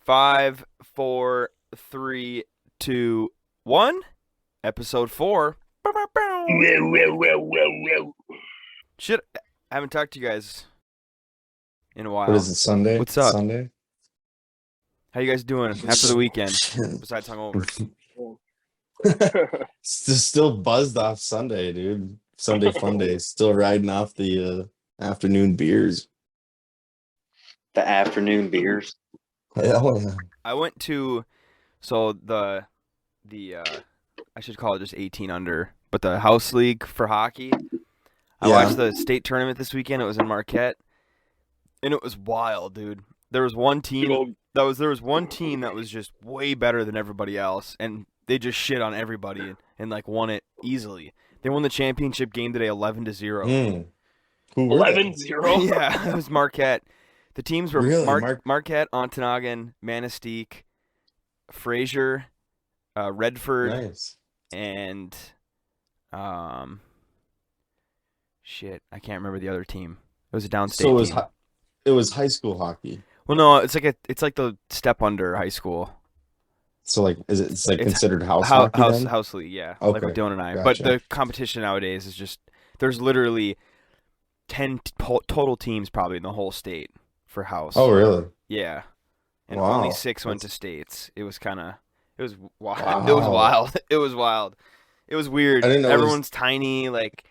Five, four, three, two, one. Episode 4. Shit, I haven't talked to you guys in a What while. is it, Sunday? What's up? Sunday? How you guys doing after the weekend? Besides hungover. Still buzzed off Sunday, dude. Sunday fun day. Still riding off the afternoon beers. The afternoon beers. Hell yeah. I went to the I should call it just 18 under, but the house league for hockey. I Yeah. watched the state tournament this weekend. It was in Marquette, and it was wild, dude. There was one team that was just way better than everybody else, and they just shit on everybody and like won it easily. They won the championship game today 11-0. Who were they? 11-0? Yeah, it was Marquette. The teams were Really? Marquette, Ontonagon, Manistee, Fraser, Redford, Nice. and shit, I can't remember the other team. It was a downstate So team. it was high school hockey. Well, no, it's like the step under high school. So like it's considered house House hockey then? house league, yeah. Okay, Like with Dylan and I. But gotcha. the competition nowadays is just there's literally 10 total teams probably in the whole state for house. Oh, really? Yeah. And Wow. only 6 went to states. It was wild. Wow. It was wild. It was wild. It was weird. I didn't know it was- Everyone's tiny, like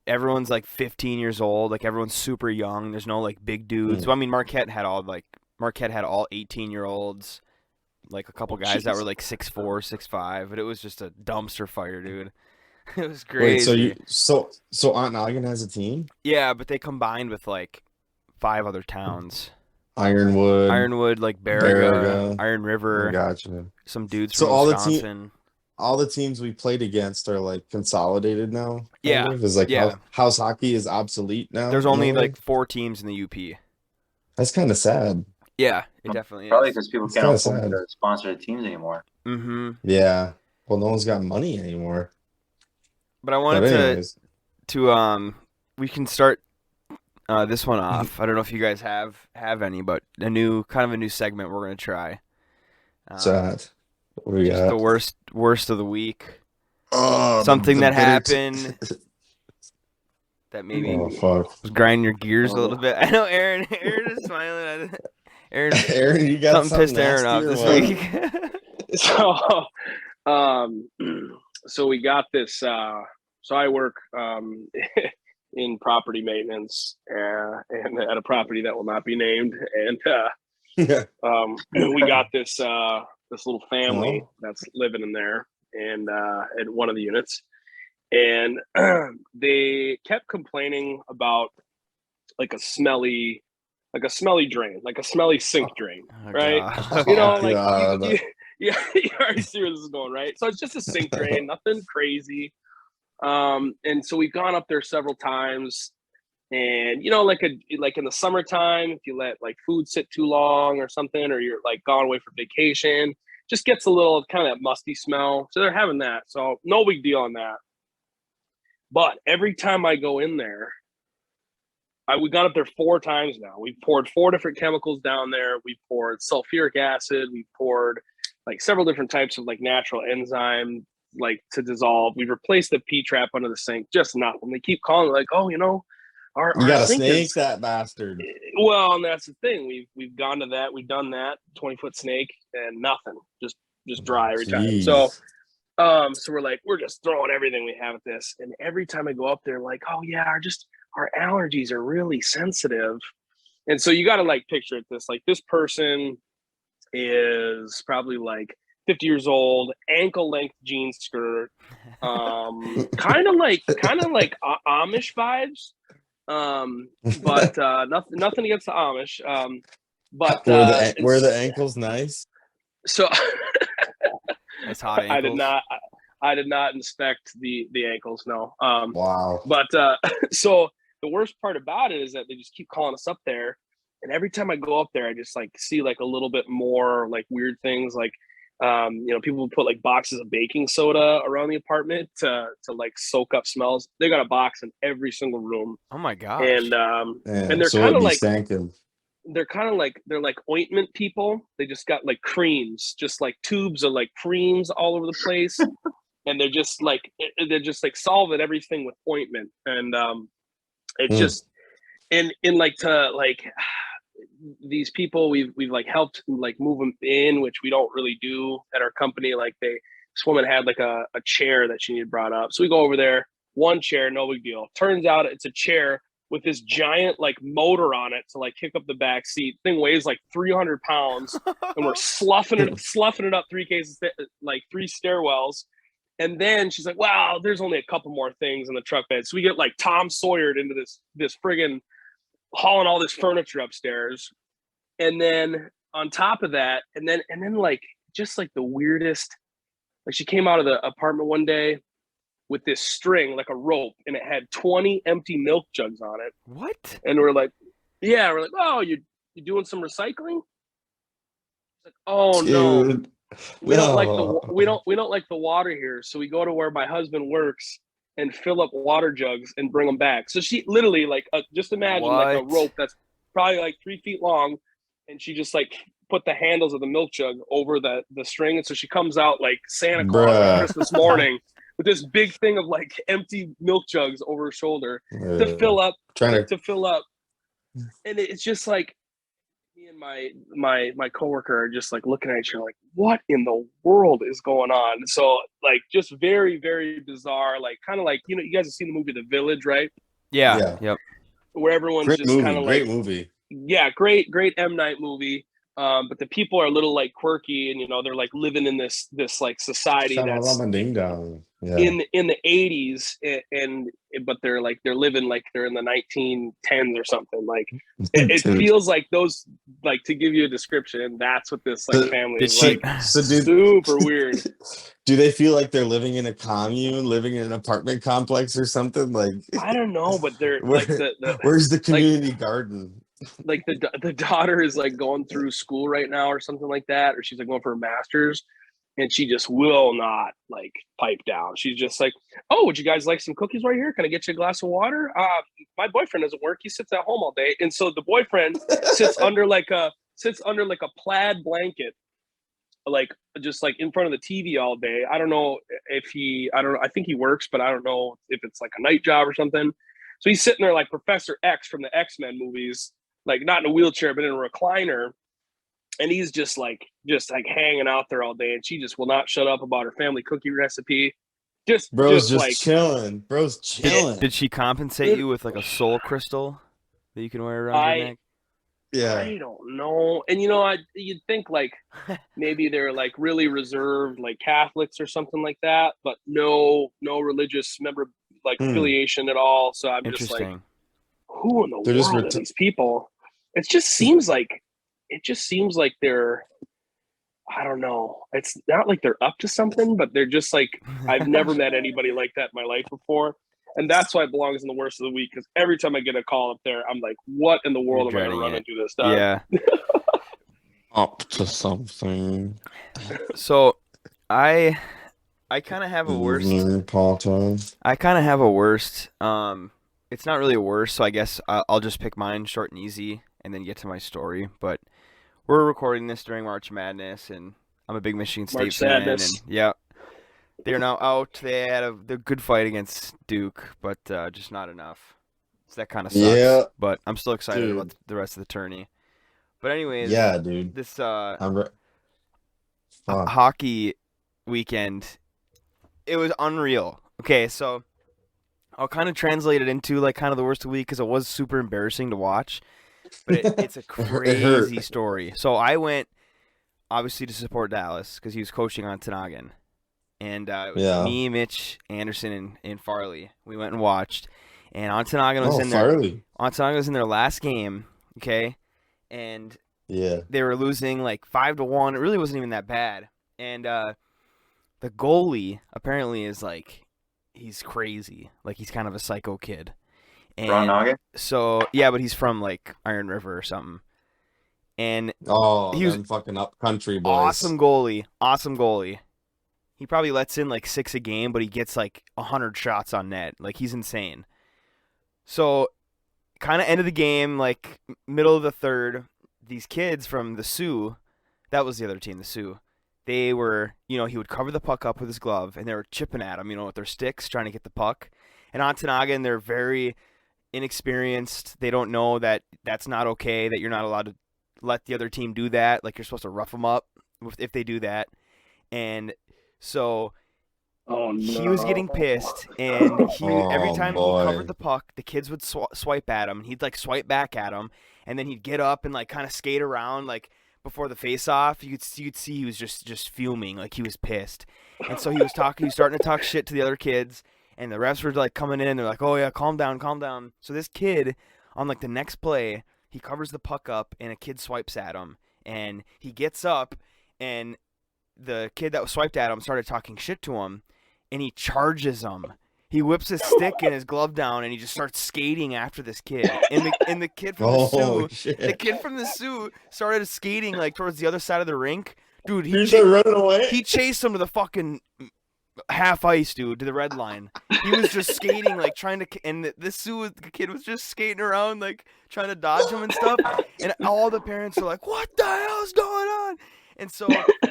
everyone's like 15 years old, like everyone's super young. There's no like big dudes. Mm. So I mean Marquette had all 18-year-olds, like a couple guys that were like 6'4", 6'5", but it was just a dumpster fire, dude. It was crazy. Wait, so Ontonagon has a team? Yeah, but they combined with like 5 other towns. Ironwood, Like Baraga, Baraga. Iron River, Gotcha. some dudes So from all the Wisconsin. All the teams we played against are like consolidated now. kind Yeah, of? Is like yeah. house hockey is obsolete now. There's in a only way? like 4 teams in the UP. That's kind of sad. Yeah, it definitely Probably is. because people It's can't kinda afford sad. to sponsor the teams anymore. Mm-hmm. Yeah. Well, no one's got money anymore. But I But wanted anyways, to we can start this one off. I don't know if you guys have any, but a new segment we're gonna try. chat. What do we Just got? the worst of the week. Oh, Something the that bitter happened that maybe Oh fuck, was grinding your gears a little bit. I know Aaron is smiling. Aaron, Aaron, you got something pissed Aaron off nasty this or what? week. So we got this. So I work in property maintenance and at a property that will not be named. And Yeah. we got this little family Oh. that's living in there and at one of the units. And they kept complaining about like a smelly drain, like a smelly sink drain, Oh, right? God. You know, Oh, like God. you already see where this is going, right? So it's just a sink drain, nothing crazy. And so we've gone up there several times, and you know, like in the summertime, if you let like food sit too long or something, or you're like gone away for vacation, just gets a little kind of that musty smell. So they're having that. So no big deal on that. But every time I go in there, we got up there 4 times now. We've poured 4 different chemicals down there. We poured sulfuric acid. We poured like several different types of like natural enzyme, like to dissolve. We replaced the P trap under the sink, just nothing. They keep calling like, oh, you know, our You got a sink snake, is that bastard. well, and that's the thing. We've gone to that. We've done that 20-foot snake and nothing, just dry every time. So so we're just throwing everything we have at this, and every time I go up there, like, oh yeah, our allergies are really sensitive, and so you got to like picture it this, like this person is probably like 50 years old, ankle length jean skirt, kind of like Amish vibes, but nothing against the Amish, but were the ankles nice? so. It's hot ankles. I did not inspect the ankles. No. Wow. But so the worst part about it is that they just keep calling us up there, and every time I go up there, I just like see like a little bit more like weird things, like you know, people put like boxes of baking soda around the apartment to like soak up smells. They got a box in every single room, Oh my gosh. and Yeah, they're so kind it'd of be like stinking. they're kind of like they're like ointment people. They just got like creams, just like tubes of like creams all over the place, and they're just like solving everything with ointment, and it's just in like to like these people we've like helped like move them in, which we don't really do at our company. Like this woman had like a chair that she needed brought up, so we go over there. One chair, no big deal. Turns out it's a chair with this giant like motor on it to like kick up the back seat. Thing weighs like 300 pounds, and we're sloughing it up three stairwells. And then she's like, "Wow, there's only a couple more things in the truck bed." So we get like Tom Sawyered into this friggin' hauling all this furniture upstairs. And then on top of that, and then like just like the weirdest, like she came out of the apartment one day with this string, like a rope, and it had 20 empty milk jugs on it. What? And we're like, "Oh, you doing some recycling?" It's like, "Oh, no. We don't like the water here." So we go to where my husband works and fill up water jugs and bring them back. So she literally like just imagine like a rope that's probably like 3 feet long, and she just like put the handles of the milk jug over the string, and so she comes out like Santa Claus on Christmas morning with this big thing of like empty milk jugs over her shoulder to fill up. And it's just like me and my coworker are just like looking at each other like, what in the world is going on? So like just very, very bizarre, like kind of like, you guys have seen the movie The Village, right? Yeah. Yep. Where everyone's just kind of like, great movie. Yeah, great M. Night movie. But the people are a little like quirky, and they're like living in this like society that's ding dong. Yeah. in the 80s, but they're living like they're in the 1910s or something. Like it feels like those, like, to give you a description, that's what this like family is like. Super weird. Do they feel like they're living in a commune, living in an apartment complex or something? Like, I don't know, but they're where's the community garden? Like the daughter is like going through school right now or something like that, or she's like going for her master's, and she just will not like pipe down. She's just like, "Oh, would you guys like some cookies right here? Can I get you a glass of water? My boyfriend doesn't work. He sits at home all day." And so the boyfriend sits under like a plaid blanket, like just like in front of the TV all day. I don't know. I think he works, but I don't know if it's like a night job or something. So he's sitting there like Professor X from the X-Men movies, like not in a wheelchair, but in a recliner. And he's just like hanging out there all day. And she just will not shut up about her family cookie recipe. Bro's just like chilling. Bro's chilling. Did she compensate you with like a soul crystal that you can wear around your neck? Yeah. I don't know. And you'd think like maybe they're like really reserved, like Catholics or something like that, but no religious affiliation at all. So I'm just like, who in the world are these people? It just seems like they're, I don't know. It's not like they're up to something, but they're just like, I've never met anybody like that in my life before. And that's why it belongs in the worst of the week, because every time I get a call up there, I'm like, what in the world am I going to run into this time? Yeah. Up to something. So I kind of have a worst. I kind of have a worst. It's not really a worst, so I guess I'll just pick mine short and easy and then get to my story. But we're recording this during March Madness, and I'm a big Michigan State fan. And yeah, they're now out. They had a good fight against Duke, but just not enough. So that kind of sucks. Yeah. But I'm still excited about the rest of the tourney. But anyways, yeah, dude. This hockey weekend, it was unreal. Okay, so I'll kind of translate it into like kind of the worst of the week because it was super embarrassing to watch. But it's a crazy story. So I went, obviously, to support Dallas because he was coaching on Tanagan. And it was me, Mitch, Anderson, and Farley. We went and watched. And Ontanagan was in there. Ontanagan was in their last game, okay? And they were losing like 5-1. It really wasn't even that bad. And the goalie apparently is like, he's crazy. Like, he's kind of a psycho kid. And so, yeah, but he's from like Iron River or something. And he was fucking up country boys. Awesome goalie. He probably lets in like 6 a game, but he gets like 100 shots on net. Like, he's insane. So, kind of end of the game, like middle of the third, these kids from the Sioux, that was the other team, the Sioux. They were, he would cover the puck up with his glove, and they were chipping at him, with their sticks, trying to get the puck. And Ontonagon, they're very inexperienced. They don't know that that's not okay, that you're not allowed to let the other team do that. Like, you're supposed to rough them up if they do that. And so he was getting pissed, and every time he covered the puck, the kids would swipe at him, and he'd like swipe back at him, and then he'd get up and like kind of skate around like before the face-off. You'd see he was just fuming, like he was pissed. And so he was starting to talk shit to the other kids, and the refs were like coming in, they're like, "Oh yeah, calm down, calm down." So this kid on like the next play, he covers the puck up, and a kid swipes at him, and he gets up, and the kid that was swiped at him started talking shit to him, and he charges him. He whips his stick and his glove down, and he just starts skating after this kid. And the kid from the kid from the Sioux started skating like towards the other side of the rink. Dude, he started running away. He chased him to the fucking half ice, dude, to the red line. He was just skating, like trying to, and the Sioux kid was just skating around, like trying to dodge him and stuff. And all the parents are like, "What the hell's going on?" And so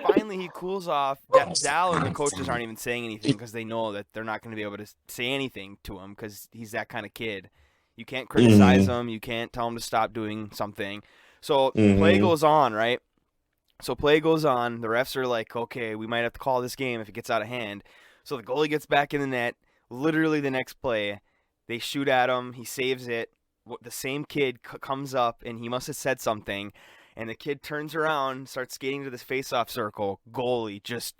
finally he cools off. Dal and the coaches aren't even saying anything because they know that they're not going to be able to say anything to him because he's that kind of kid. You can't criticize him. You can't tell him to stop doing something. So play goes on, right? So play goes on. The refs are like, okay, we might have to call this game if it gets out of hand. So the goalie gets back in the net. Literally the next play, they shoot at him. He saves it. The same kid comes up, and he must have said something. And the kid turns around, starts skating to this face-off circle. Goalie just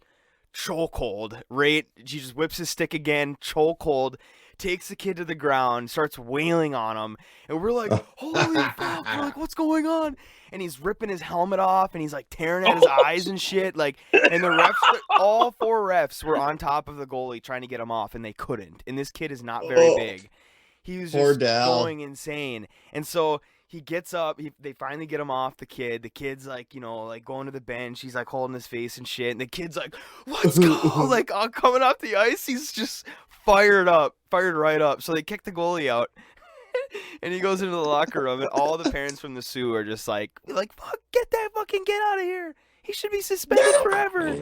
chokehold. Right? He just whips his stick again, chokehold, takes the kid to the ground, starts wailing on him. And we're like, holy fuck, we're like, what's going on? And he's ripping his helmet off, and he's like tearing at his eyes and shit. Like, and the refs, all four refs were on top of the goalie trying to get him off, and they couldn't. And this kid is not very big. He was just going insane. And so he gets up. They finally get him off the kid. The kid's like, like going to the bench. He's like holding his face and shit. And the kid's like, let's go. Like, coming off the ice, he's just fired right up. So they kick the goalie out. And he goes into the locker room, and all the parents from the Sioux are just like, fuck, get out of here. He should be suspended forever.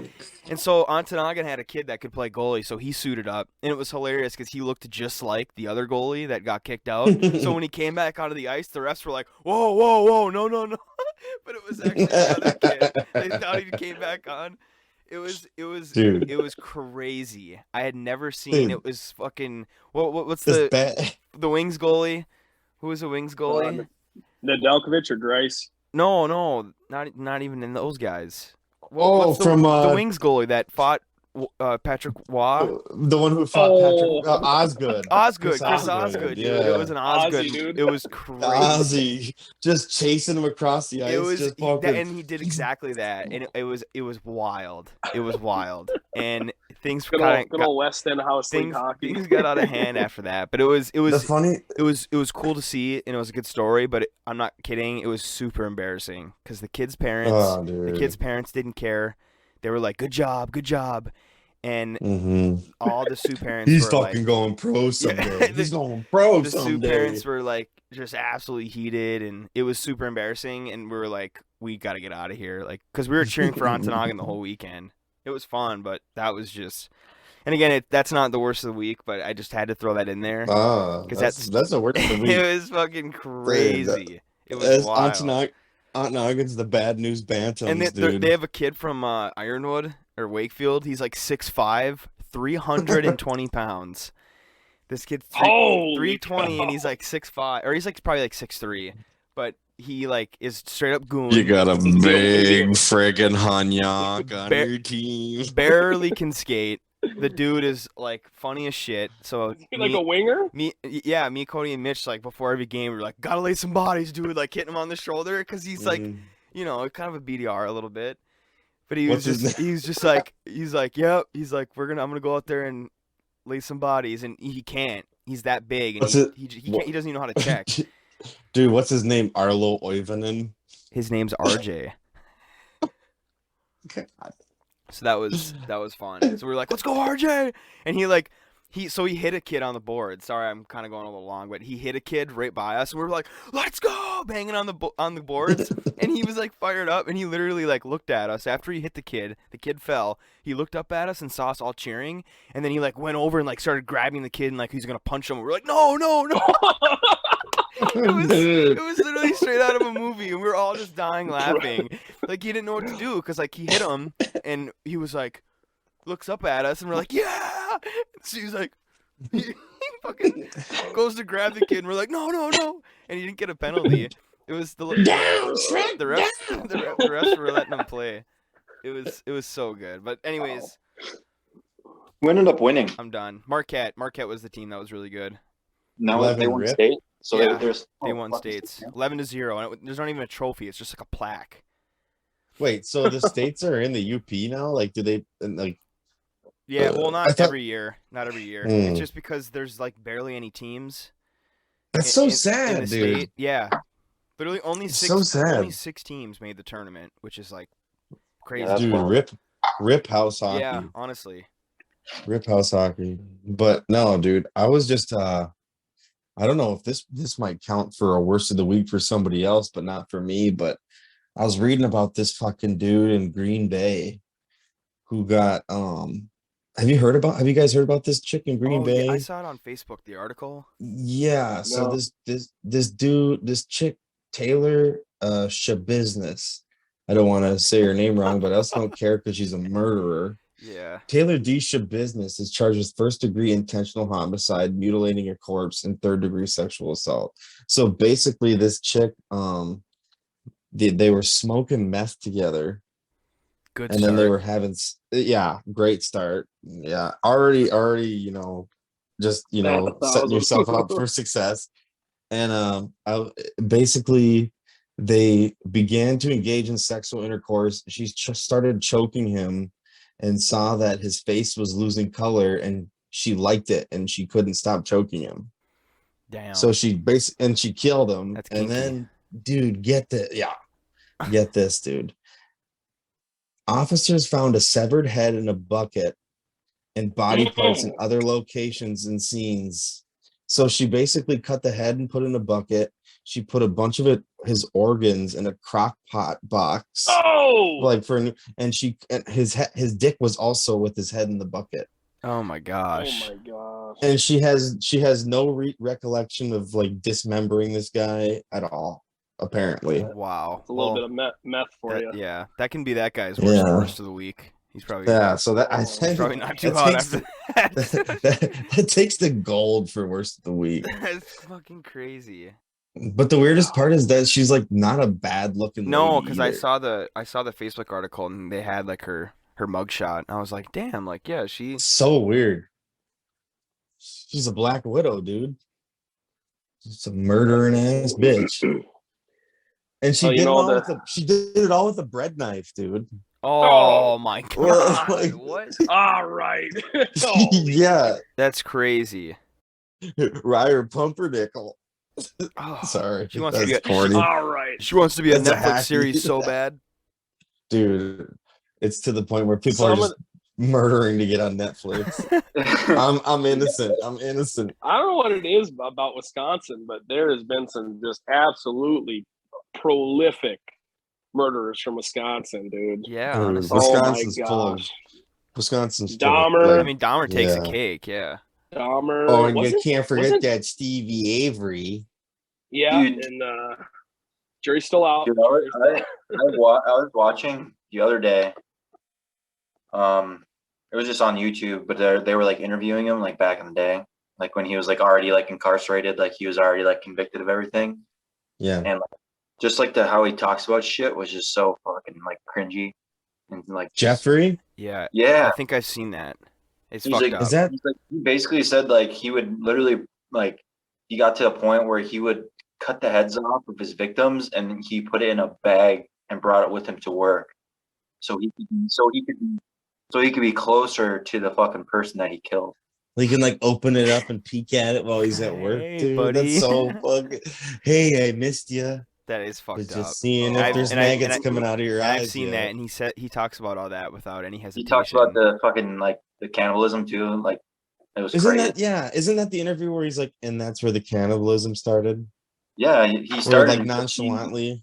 And so Ontonagon had a kid that could play goalie, so he suited up. And it was hilarious because he looked just like the other goalie that got kicked out. So when he came back onto the ice, the refs were like, whoa, no. But it was actually the other kid. They thought he came back on. It was crazy. I had never seen. It was fucking. What's the Wings goalie? Who was the Wings goalie? Nedeljkovic or Grice? No, not even in those guys. What's the Wings goalie that fought Patrick Waugh? The one who fought Patrick Osgood. Chris Osgood. Yeah. Dude. It was an Osgood. Ozzy, dude. It was crazy. Ozzy just chasing him across the ice. And he did exactly that, and it was wild. It was wild, and things good old West End House League hockey. Things got out of hand after that, but it was cool to see, and it was a good story. But I'm not kidding. It was super embarrassing because the kids' parents didn't care. They were like, good job. And all the Sioux parents He's were fucking going pro someday. He's going pro someday. The Sioux parents were like just absolutely heated, and it was super embarrassing. And we were like, we got to get out of here. Like, because we were cheering for Ontonagon the whole weekend. It was fun, but that was just. And again, that's not the worst of the week, but I just had to throw that in there. That's the worst of the week. It was fucking crazy. It was wild. Ontonagon's the bad news Bantams, and dude. They have a kid from Ironwood or Wakefield. He's like 6'5", 320 pounds. This kid's 320, and he's like 6'5", or he's like probably like 6'3", but he like is straight up goon. You got a big friggin' Hanyak on your team. Barely can skate. The dude is like funny as shit. So like a winger? Me, Cody, and Mitch, like before every game, we were like, gotta lay some bodies, dude. Like hitting him on the shoulder because he's like, kind of a BDR a little bit. But he's just like, yep. He's like, I'm gonna go out there and lay some bodies, and he can't. He's that big, and he can't. He doesn't even know how to check. Dude, what's his name? Arlo Oivonen. His name's RJ. Okay. So that was fun. So we were like, let's go RJ, and he like he hit a kid on the board. Sorry, I'm kind of going a little long, but he hit a kid right by us, and we were like, "Let's go!" banging on the boards, and he was like fired up, and he literally like looked at us after he hit the kid. The kid fell. He looked up at us and saw us all cheering, and then he like went over and like started grabbing the kid and like he's gonna punch him. We're like, "No, no, no!" It was literally straight out of a movie, and we were all just dying laughing. Like he didn't know what to do because like he hit him, and he was like, looks up at us, and we're like, "Yeah!" So he's like, he fucking goes to grab the kid, and we're like, "No, no, no!" And he didn't get a penalty. It was the refs were letting him play. It was so good. But anyways, Who ended up winning? I'm done. Marquette was the team that was really good. No, 11 they won rip? state. So Yeah, there's They won states 11-0, and there's not even a trophy. It's just like a plaque. Wait, so the states are in the UP now? Like, do they like? Yeah, well, I not thought- every year. Not every year. It's just because there's like barely any teams. That's so in sad, the dude. state. Yeah, literally only It's six. so sad. Only 6 teams made the tournament, which is like crazy. that's Dude, wild. rip house hockey. Yeah, honestly. Rip house hockey. But no, dude, I was just I don't know if this might count for a worst of the week for somebody else, but not for me. But I was reading about this fucking dude in Green Bay who got have you guys heard about this chick in Green Oh, Bay? yeah, I saw it on Facebook. The article. Yeah, so No. this chick, Taylor Shabusiness. I don't want to say her name wrong, but I also don't care because she's a murderer. Yeah. Taylor D. Shabusiness is charged with first-degree intentional homicide, mutilating a corpse, and third-degree sexual assault. So basically, this chick, they were smoking meth together, Good and start. then they were having, great start. Yeah, already, just That's setting yourself up for success. And basically, they began to engage in sexual intercourse. She started choking him, and saw that his face was losing color, and she liked it, and she couldn't stop choking him. Damn. So she she killed him. That's And kinky. then, dude, get this, dude. Officers found a severed head in a bucket and body parts in other locations and scenes. So she basically cut the head and put it in a bucket. She put a bunch of his organs in a crock pot box, Oh, like and his dick was also with his head in the bucket. Oh my oh gosh. my gosh. And she has no recollection of like dismembering this guy at all, apparently. Wow. It's a little bit of meth for you. Yeah, that can be that guy's Yeah. worst of the week. He's probably Yeah, so that I he's think probably not too that hot takes after that. that takes the gold for worst of the week. That's fucking crazy. But the weirdest part is that she's like not a bad looking. No, lady because I either. saw the Facebook article and they had like her mugshot. And I was like, damn, like yeah, she. So weird. She's a Black Widow, dude. She's a murdering ass bitch. And she Oh, you did it know all the- she did it all with a bread knife, dude. Oh my Well, god! like- What? All right. Oh, Yeah, That's crazy. Ryer Pumpernickel. Oh, Sorry, She wants to that's be corny, all right. she wants to be a That's a Netflix hacky. series so bad. dude. It's to the point where people are Some of just murdering to get on Netflix. I'm innocent. I'm innocent. I don't know what it is about Wisconsin, but there has been some just absolutely prolific murderers from Wisconsin, dude. Yeah, Dude, honestly. Wisconsin's oh my full of gosh. Wisconsin's Dahmer. full I of, mean, Dahmer takes Yeah. the cake. Yeah. Dahmer. oh, and you wasn't- can't forget wasn't- that Stevie Avery. Yeah, Dude. and jury's still out. Dude, I was watching the other day. It was just on YouTube, but they were like interviewing him like back in the day, like when he was like already like incarcerated, like he was already like convicted of everything, Yeah, and like, just like how he talks about shit was just so fucking like cringy and like Jeffrey. Yeah. yeah. I think I've seen that. It's He's fucked like- up. Is that He's like, he basically said like he would literally like he got to a point where he would cut the heads off of his victims and he put it in a bag and brought it with him to work, so he could be closer to the fucking person that he killed. he can like open it up and peek at it while he's at work, Hey, dude? buddy. That's so fucking. Hey, I missed you. That is fucked Just up. seeing And if there's and and maggots coming out of your and eyes. I've seen yeah. that, and he talks about all that without any He hesitation. talks about the fucking like the cannibalism too, like It was Isn't crazy. that the interview where he's like, and that's where the cannibalism started? Yeah, he Where started like and nonchalantly.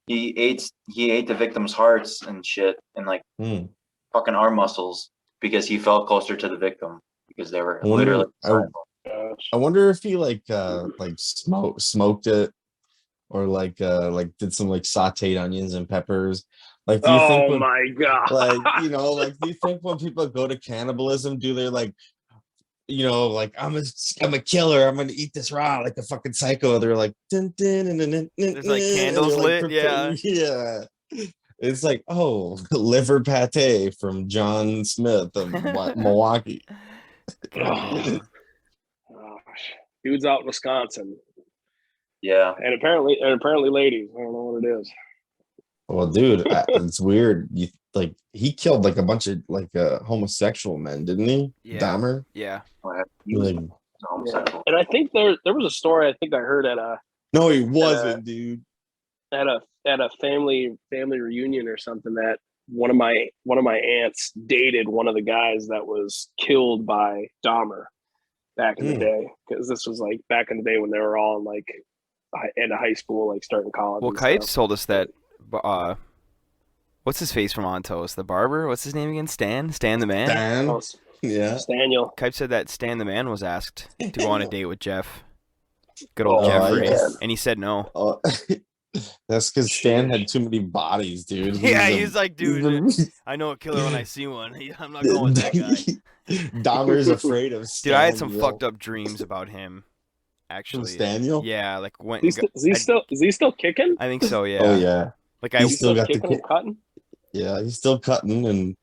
he ate the victims' hearts and shit and like Hmm. fucking arm muscles because he felt closer to the victim because they were I literally wonder. Gosh. I wonder if he like smoked it or like did some like sauteed onions and peppers. Like, do you think Oh when my god. like do you think when people go to cannibalism, do they like like I'm a killer, I'm gonna eat this raw like a fucking psycho? They're like dun, dun, dun, dun, dun, dun, There's like and candles they're, like, lit. Yeah. yeah. It's like, oh, liver pate from John Smith of Milwaukee. Goddamn. Gosh. Dude's out in Wisconsin. Yeah. And apparently ladies. I don't know what it is. Well, dude, it's weird. You like he killed like a bunch of like homosexual men, didn't he? Yeah. Dahmer. Yeah. He was Like, homosexual. And I think there was a story I think I heard at no, he wasn't, dude. a family reunion or something that one of my aunts dated one of the guys that was killed by Dahmer back in the day, because this was like back in the day when they were all in like end of high school, like starting college. Well, and Kites stuff. told us that. What's his face from Ontos? The barber? What's his name again? Stan? Stan the man? Dan. Oh, Yeah. Daniel. Kipe said that Stan the man was asked to go on a date with Jeff. Good old Oh, Jeffrey. yeah. And he said no. Oh, that's because Stan had too many bodies, dude. Yeah, he's like, dude, I know a killer when I see one. I'm not going with that guy. Dahmer's afraid of Stan. Dude, I had some fucked up dreams about him. From Actually, Staniel? yeah, like when Is he still kicking? I think so. Yeah. Oh yeah. Like He's I still got the kicking and cutting. Yeah, he's still cutting and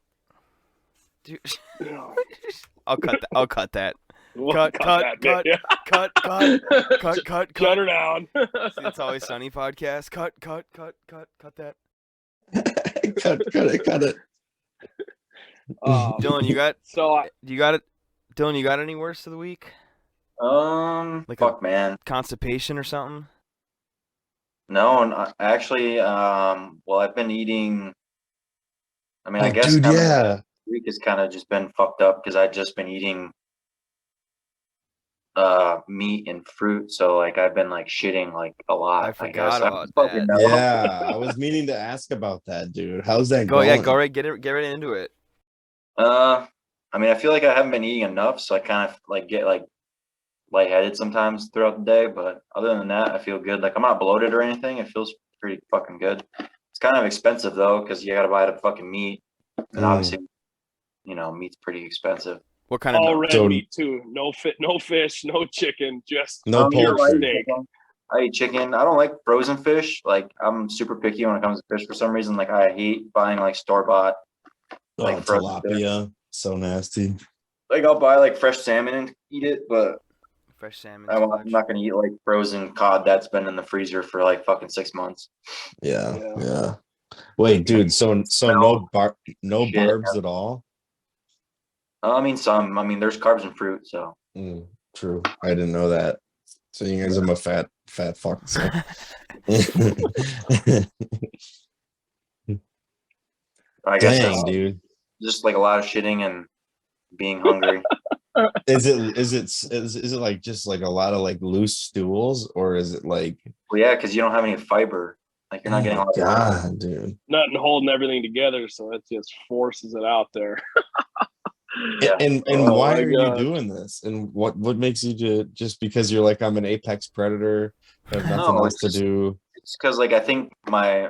dude, I'll cut that. I'll cut that. Well, Cut, cut, that bit, cut, yeah. cut. Shut her down. See, it's Always Sunny podcast. Cut that. cut it. Dylan, you got So you got it. Dylan, you got any worse of the week? Like Fuck, man. Constipation or something? No, actually, well, I've been eating. I mean, I guess dude, kinda yeah. the week has kind of just been fucked up because I've just been eating meat and fruit, so like I've been like shitting like a lot. I forgot guess. about fucking that. know. Yeah, I was meaning to ask about that, dude. How's that Go, going? yeah, go right, get right into it. I mean, I feel like I haven't been eating enough, so I kind of like get like lightheaded sometimes throughout the day. But other than that, I feel good. Like I'm not bloated or anything. It feels pretty fucking good. It's kind of expensive though, because you got to buy the fucking meat, and obviously, meat's pretty expensive. What kind of all red So- meat too. No fish, no chicken, just No pure poultry. steak. I eat chicken. I don't like frozen fish. Like I'm super picky when it comes to fish for some reason. Like I hate buying like store bought. Like frozen fish. tilapia, so nasty. Like I'll buy like fresh salmon and eat it, but fresh salmon? I'm not gonna eat like frozen cod that's been in the freezer for like fucking 6 months. Yeah. Wait, dude. So no Shit. barbs at all? I mean, there's carbs and fruit, so True. I didn't know that. So you guys, I'm a fat fuck. So. I guess Dang, that's dude. just like a lot of shitting and being hungry. Is it like just like a lot of like loose stools, or is it like? Well, yeah, because you don't have any fiber. Like you're not getting a lot of God, dude. Nothing holding everything together, so it just forces it out there. Yeah. And Oh why my are you God. doing this? And what makes you just because you're like, I'm an apex predator, I have nothing No, else to do. It's because like I think my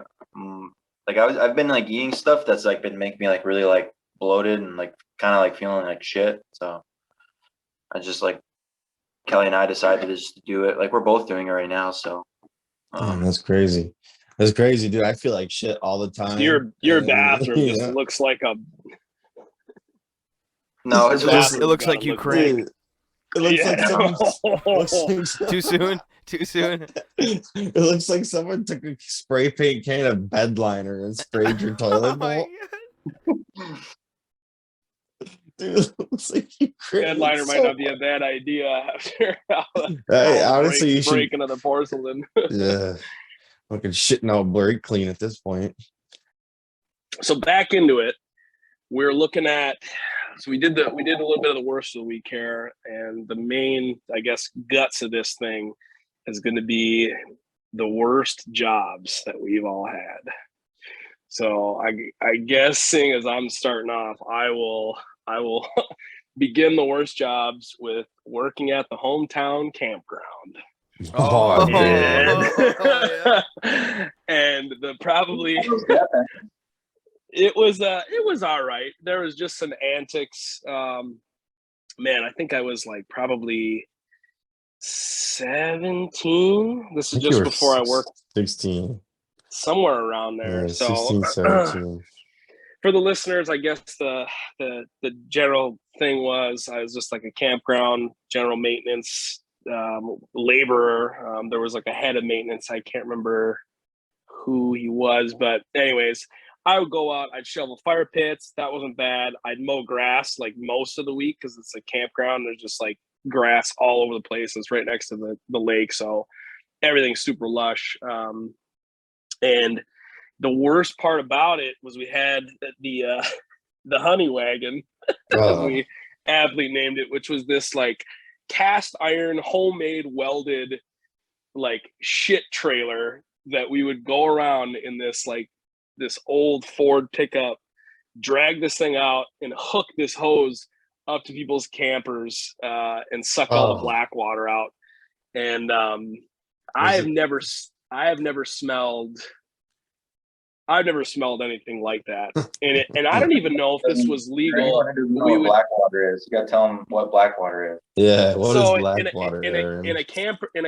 like I've been like eating stuff that's like been making me like really like bloated and like kind of like feeling like shit. So I just like Kelly and I decided just to do it. Like we're both doing it right now. So Damn, that's crazy. That's crazy, dude. I feel like shit all the time. Your and- bathroom yeah. just looks like a no, it's Your just It looks like bathroom Ukraine. Dude, it looks like someone. Looks like, Too soon. Too soon. it looks like someone took a spray paint can of bed liner and sprayed your Oh toilet my bowl. God. Dude, it looks like you headliner might not be a bad idea after Hey, honestly, you should. breaking of the porcelain. Yeah, fucking shitting out blurry clean at this point. So back into it, we're looking at So we did a little bit of the worst of the week here, and the main, I guess, guts of this thing is going to be the worst jobs that we've all had. So I guess, seeing as I'm starting off, I will begin the worst jobs with working at the hometown campground. Oh, man. And the probably it was all right. There was just some antics. Man, I think I was like probably 17. This is just before I worked. 16. Somewhere around there. Yeah, so 16, 17. For the listeners, I guess the general thing was I was just like a campground general maintenance laborer. There was like a head of maintenance. I can't remember who he was, but anyways, I would go out, I'd shovel fire pits. That wasn't bad. I'd mow grass like most of the week because it's a campground. There's just like grass all over the place. It's right next to the lake, so everything's super lush. And the worst part about it was we had the honey wagon, as we aptly named it, which was this like cast iron, homemade, welded, like shit trailer that we would go around in this old Ford pickup, drag this thing out and hook this hose up to people's campers and suck all the black water out. And I've never smelled anything like that. And I don't even know if this was legal. We would, black water is. You gotta tell them what black water is. Yeah, what is black water? In a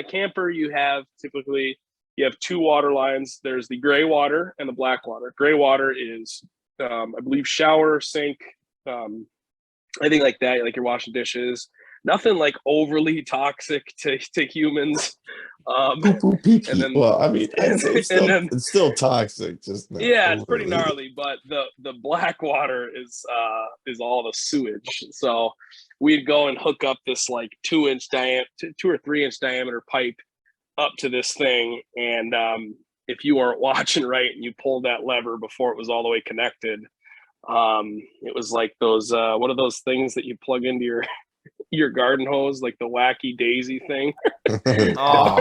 camper, you have typically two water lines. There's the gray water and the black water. Gray water is, I believe, shower, sink, anything like that, like you're washing dishes. Nothing like overly toxic to humans. And then, well, I mean, it's still toxic. Just it's pretty gnarly. But the black water is all the sewage. So we'd go and hook up this like 2 or 3 inch diameter pipe up to this thing, and if you weren't watching right and you pulled that lever before it was all the way connected, it was like those what are those things that you plug into your garden hose, like the wacky daisy thing. Oh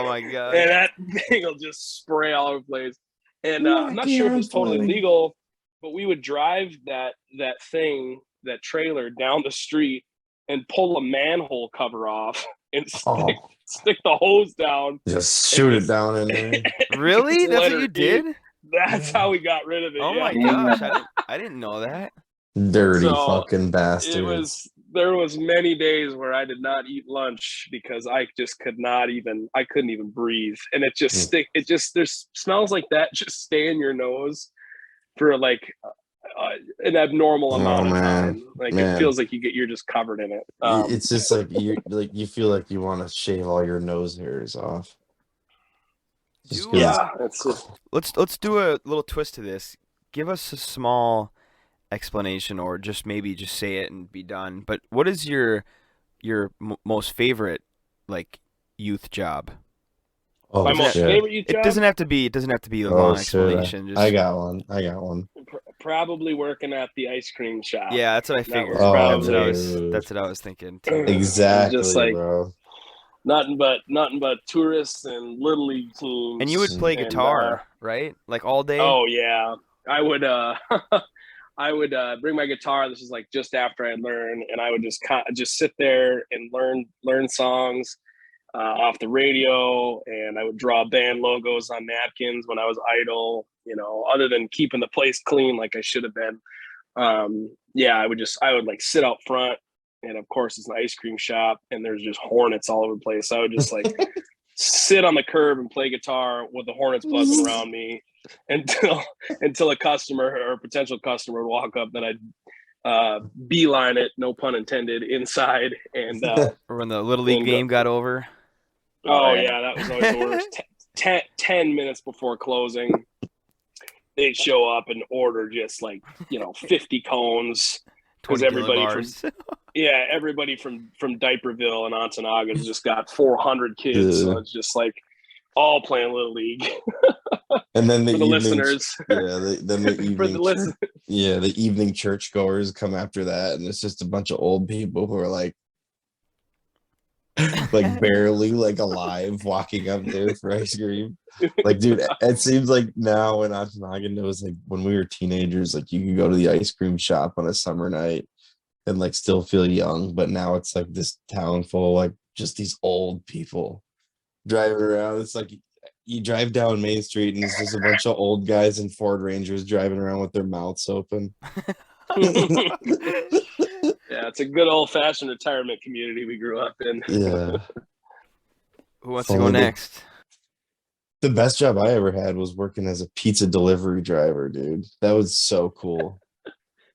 my god. And that thing will just spray all over the place. And I'm not sure if it's totally legal, but we would drive that trailer down the street and pull a manhole cover off and stick the hose down. Just shoot it down in there. Really? That's what you did? That's how we got rid of it. Oh my gosh, I didn't know that. Dirty fucking bastard. There was many days where I did not eat lunch because I just couldn't even breathe. And it just there's smells like that just stay in your nose for like an abnormal amount of time. It feels like you're just covered in it. It's just like you feel like you want to shave all your nose hairs off. Let's do a little twist to this. Give us a small explanation, or just maybe just say it and be done. But what is your most favorite like youth job? My most favorite youth job? It doesn't have to be a long explanation. I got one. Probably working at the ice cream shop. Yeah, that's what I figured. That's what I was thinking too. Exactly, just like, bro. Nothing but tourists and little league teams. And you would play guitar, right? Like all day? Oh yeah. I would I would bring my guitar. This is like just after I learned, and I would just sit there and learn songs off the radio, and I would draw band logos on napkins when I was idle. Other than keeping the place clean like I should have been. I would like sit out front, and of course it's an ice cream shop, and there's just hornets all over the place. So I would just like sit on the curb and play guitar with the hornets buzzing around me until a customer or a potential customer would walk up. Then I'd beeline it, no pun intended, inside. And or when the little league game got over. Oh yeah, that was always the worst. 10 minutes before closing, they'd show up and order just like 50 cones, because everybody from Diaperville and Ontonaga just got 400 kids. So it's just like all playing Little League. And then the For the evening, listeners. then the For evening, the listeners. the evening churchgoers come after that, and it's just a bunch of old people who are like barely like alive walking up there for ice cream. Like, dude, it seems like now in Okanagan, it was like when we were teenagers, like you could go to the ice cream shop on a summer night and like still feel young, but now it's like this town full of like just these old people driving around. It's like you drive down Main Street and it's just a bunch of old guys in Ford Rangers driving around with their mouths open. Yeah, it's a good old fashioned retirement community we grew up in. Yeah. Who wants to go next? The best job I ever had was working as a pizza delivery driver, dude. That was so cool.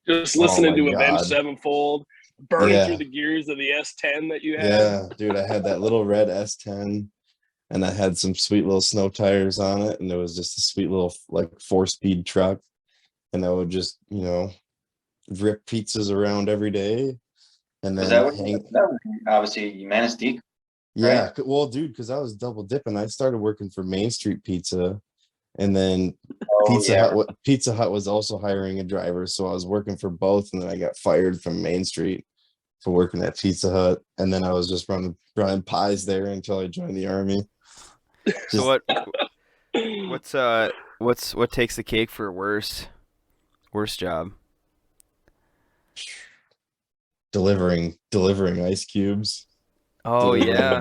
Just listening to God. Avenged Sevenfold, burning Yeah. through the gears of the S10 that you had. Yeah, dude, I had that little red S10 and I had some sweet little snow tires on it, and it was just a sweet little like 4-speed truck. And I would just, rip pizzas around every day. And Was then that was obviously Manistique? yeah, right? well, dude, because I was double dipping. I started working for Main Street Pizza, and then Pizza Hut was also hiring a driver, so I was working for both, and then I got fired from Main Street for working at Pizza Hut, and then I was just running pies there until I joined the army. So what takes the cake for worst job? Delivering ice cubes. Oh yeah,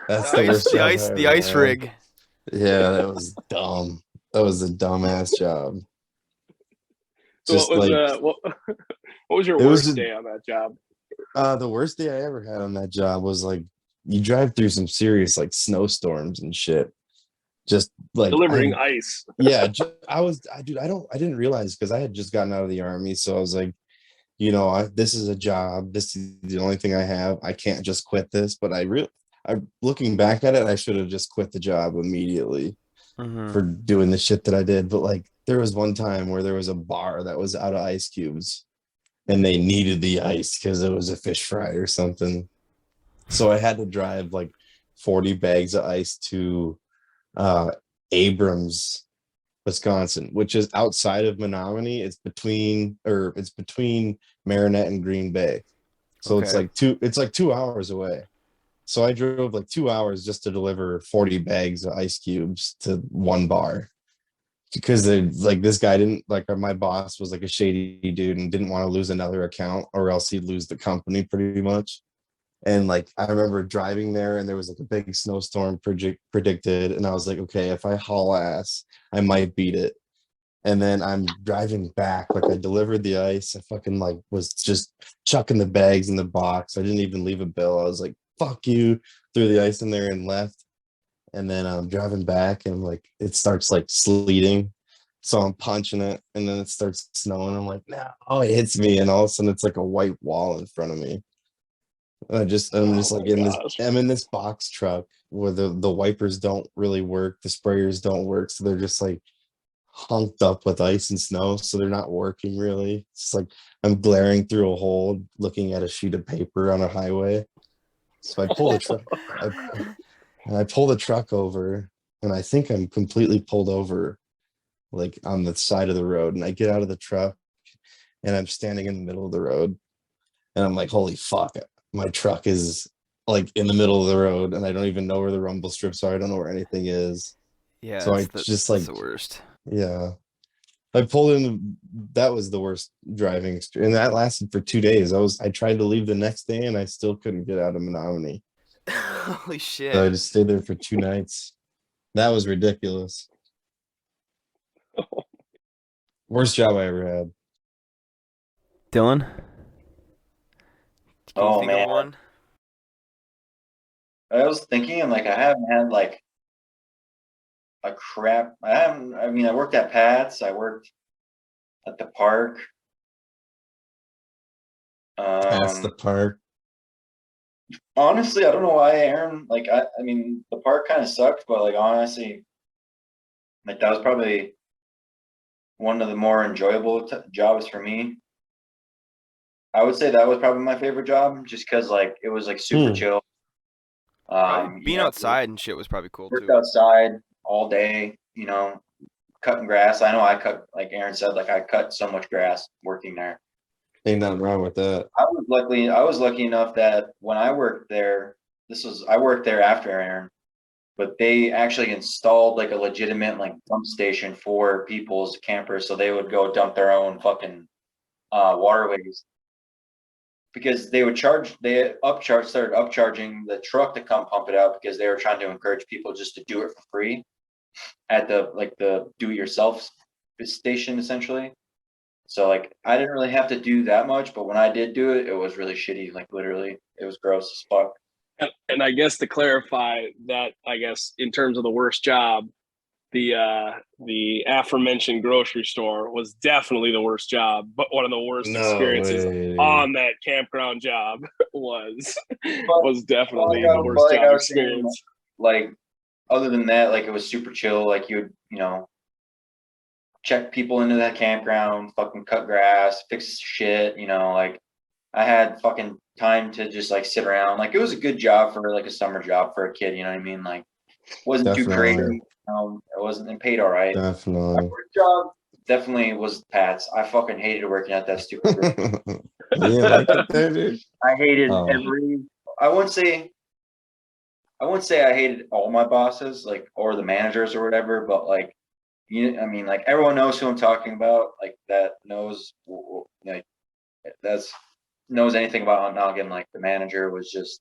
That's the worst job. The ice rig. Yeah, that was dumb. That was a dumbass job. So what was your worst day on that job? The worst day I ever had on that job was like you drive through some serious like snowstorms and shit. Just like delivering ice. Yeah, I didn't realize because I had just gotten out of the army, so I was like, this is a job. This is the only thing I have. I can't just quit this. But looking back at it, I should have just quit the job immediately for doing the shit that I did. But like, there was one time where there was a bar that was out of ice cubes, and they needed the ice because it was a fish fry or something. So I had to drive like 40 bags of ice to Abrams, Wisconsin, which is outside of Menominee. It's between Marinette and Green Bay. So it's like 2 hours away. So I drove like 2 hours just to deliver 40 bags of ice cubes to one bar. Because this guy didn't my boss was like a shady dude and didn't want to lose another account or else he'd lose the company pretty much. And like I remember driving there and there was like a big snowstorm predicted, and I was like, okay, if I haul ass, I might beat it. And then I'm driving back, like I delivered the ice. I fucking like was just chucking the bags in the box. I didn't even leave a bill. I was like, fuck you, threw the ice in there and left. And then I'm driving back and like it starts like sleeting. So I'm punching it and then it starts snowing. I'm like, no, it hits me. And all of a sudden it's like a white wall in front of me. I'm in this box truck where the wipers don't really work, the sprayers don't work, so they're just like hunked up with ice and snow, so they're not working really. It's like I'm glaring through a hole looking at a sheet of paper on a highway. So I pull the truck I pull the truck over, and I think I'm completely pulled over like on the side of the road, and I get out of the truck and I'm standing in the middle of the road and I'm like, holy fuck, my truck is like in the middle of the road and I don't even know where the rumble strips are. I don't know where anything is. Yeah. So that's the worst. Yeah. I pulled in. That was the worst driving experience. And that lasted for 2 days. I tried to leave the next day and I still couldn't get out of Menominee. Holy shit. So I just stayed there for 2 nights. That was ridiculous. Worst job I ever had. Dylan? Can you think man. of one? I was thinking, and like I haven't had like a crap. I worked at Pat's. I worked at the park. Past the park. Honestly, I don't know why, Aaron. Like the park kind of sucked, but like honestly, like that was probably one of the more enjoyable jobs for me. I would say that was probably my favorite job, just because like it was like super chill. Being outside and shit was probably cool worked too. outside all day, you know, cutting grass. I know I cut, like Aaron said, like I cut so much grass working there. Ain't nothing wrong with that. I was lucky enough that when I worked there, I worked there after Aaron, but they actually installed like a legitimate like dump station for people's campers, so they would go dump their own fucking waterways, because they started upcharging the truck to come pump it out, because they were trying to encourage people just to do it for free at the do it yourself station essentially. So like I didn't really have to do that much, but when I did do it, it was really shitty. Like literally, it was gross as fuck. And I guess to clarify that, I guess in terms of the worst job, the aforementioned grocery store was definitely the worst job, but one of the worst experiences on that campground job was definitely the worst job experience. Like other than that, like it was super chill. Like you know, check people into that campground, fucking cut grass, fix shit, you know, like I had fucking time to just like sit around. Like it was a good job for like a summer job for a kid, you know what I mean? Like wasn't too crazy. It wasn't, and paid all right. Definitely. My first job definitely was Pat's. I fucking hated working at that stupid group. Yeah, like it there, dude. I hated I wouldn't say I hated all my bosses, like, or the managers or whatever, but like, I mean, like everyone knows who I'm talking about, like that knows, like knows anything about Noggin. Like the manager was just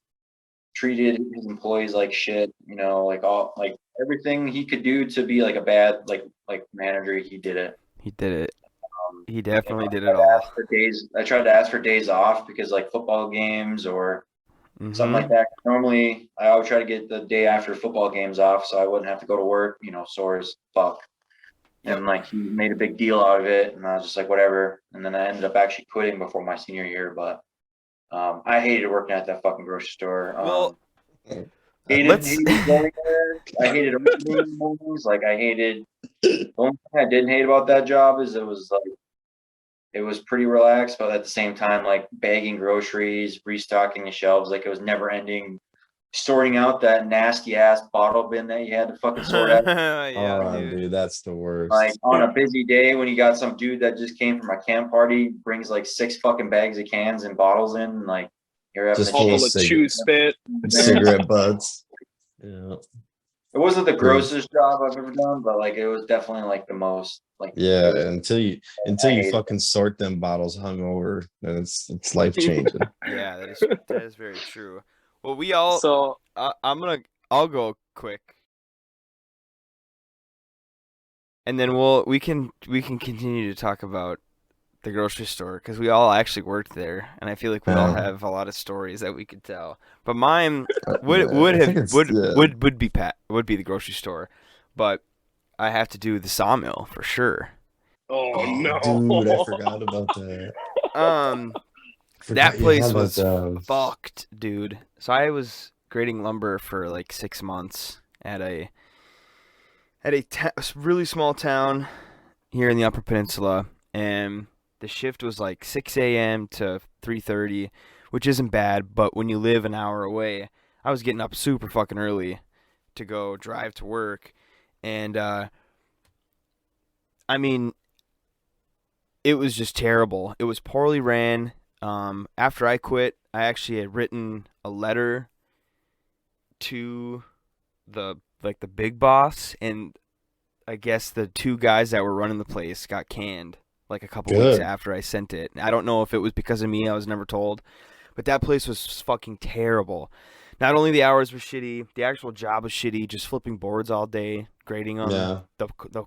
treated his employees like shit, you know, like all, like everything he could do to be like a bad, like manager, he did it. He did it. He definitely did it all. I tried to ask for days off because like football games or something like that. Normally, I would try to get the day after football games off so I wouldn't have to go to work, you know, sore as fuck. And like he made a big deal out of it, and I was just like, whatever. And then I ended up actually quitting before my senior year. But I hated working at that fucking grocery store. Hated going there. I hated opening in the mornings. Like I hated. The only thing I didn't hate about that job is it was pretty relaxed, but at the same time, like bagging groceries, restocking the shelves, like it was never ending. Sorting out that nasty ass bottle bin that you had to fucking sort out. Yeah, dude, that's the worst. Like on a busy day when you got some dude that just came from a camp party, brings like 6 fucking bags of cans and bottles in, and like you're having just full of chew spit, cigarette butts. Yeah. It wasn't the grossest job I've ever done, but like it was definitely like the most like. Yeah, until you fucking sort them bottles hungover, then it's life changing. Yeah, that is very true. Well, we all. So I'll go quick, and then we can continue to talk about the grocery store because we all actually worked there, and I feel like we all have a lot of stories that we could tell. But mine would be the grocery store, but I have to do the sawmill for sure. Oh no, dude! I forgot about that. That place was fucked, dude. So I was grading lumber for like 6 months at a really small town here in the Upper Peninsula, and the shift was like 6 a.m. to 3:30, which isn't bad, but when you live an hour away, I was getting up super fucking early to go drive to work, and I mean, it was just terrible. It was poorly ran. After I quit, I actually had written a letter to the big boss, and I guess the 2 guys that were running the place got canned like a couple weeks after I sent it. I don't know if it was because of me, I was never told, but that place was fucking terrible. Not only the hours were shitty, the actual job was shitty, just flipping boards all day, grading them. Yeah.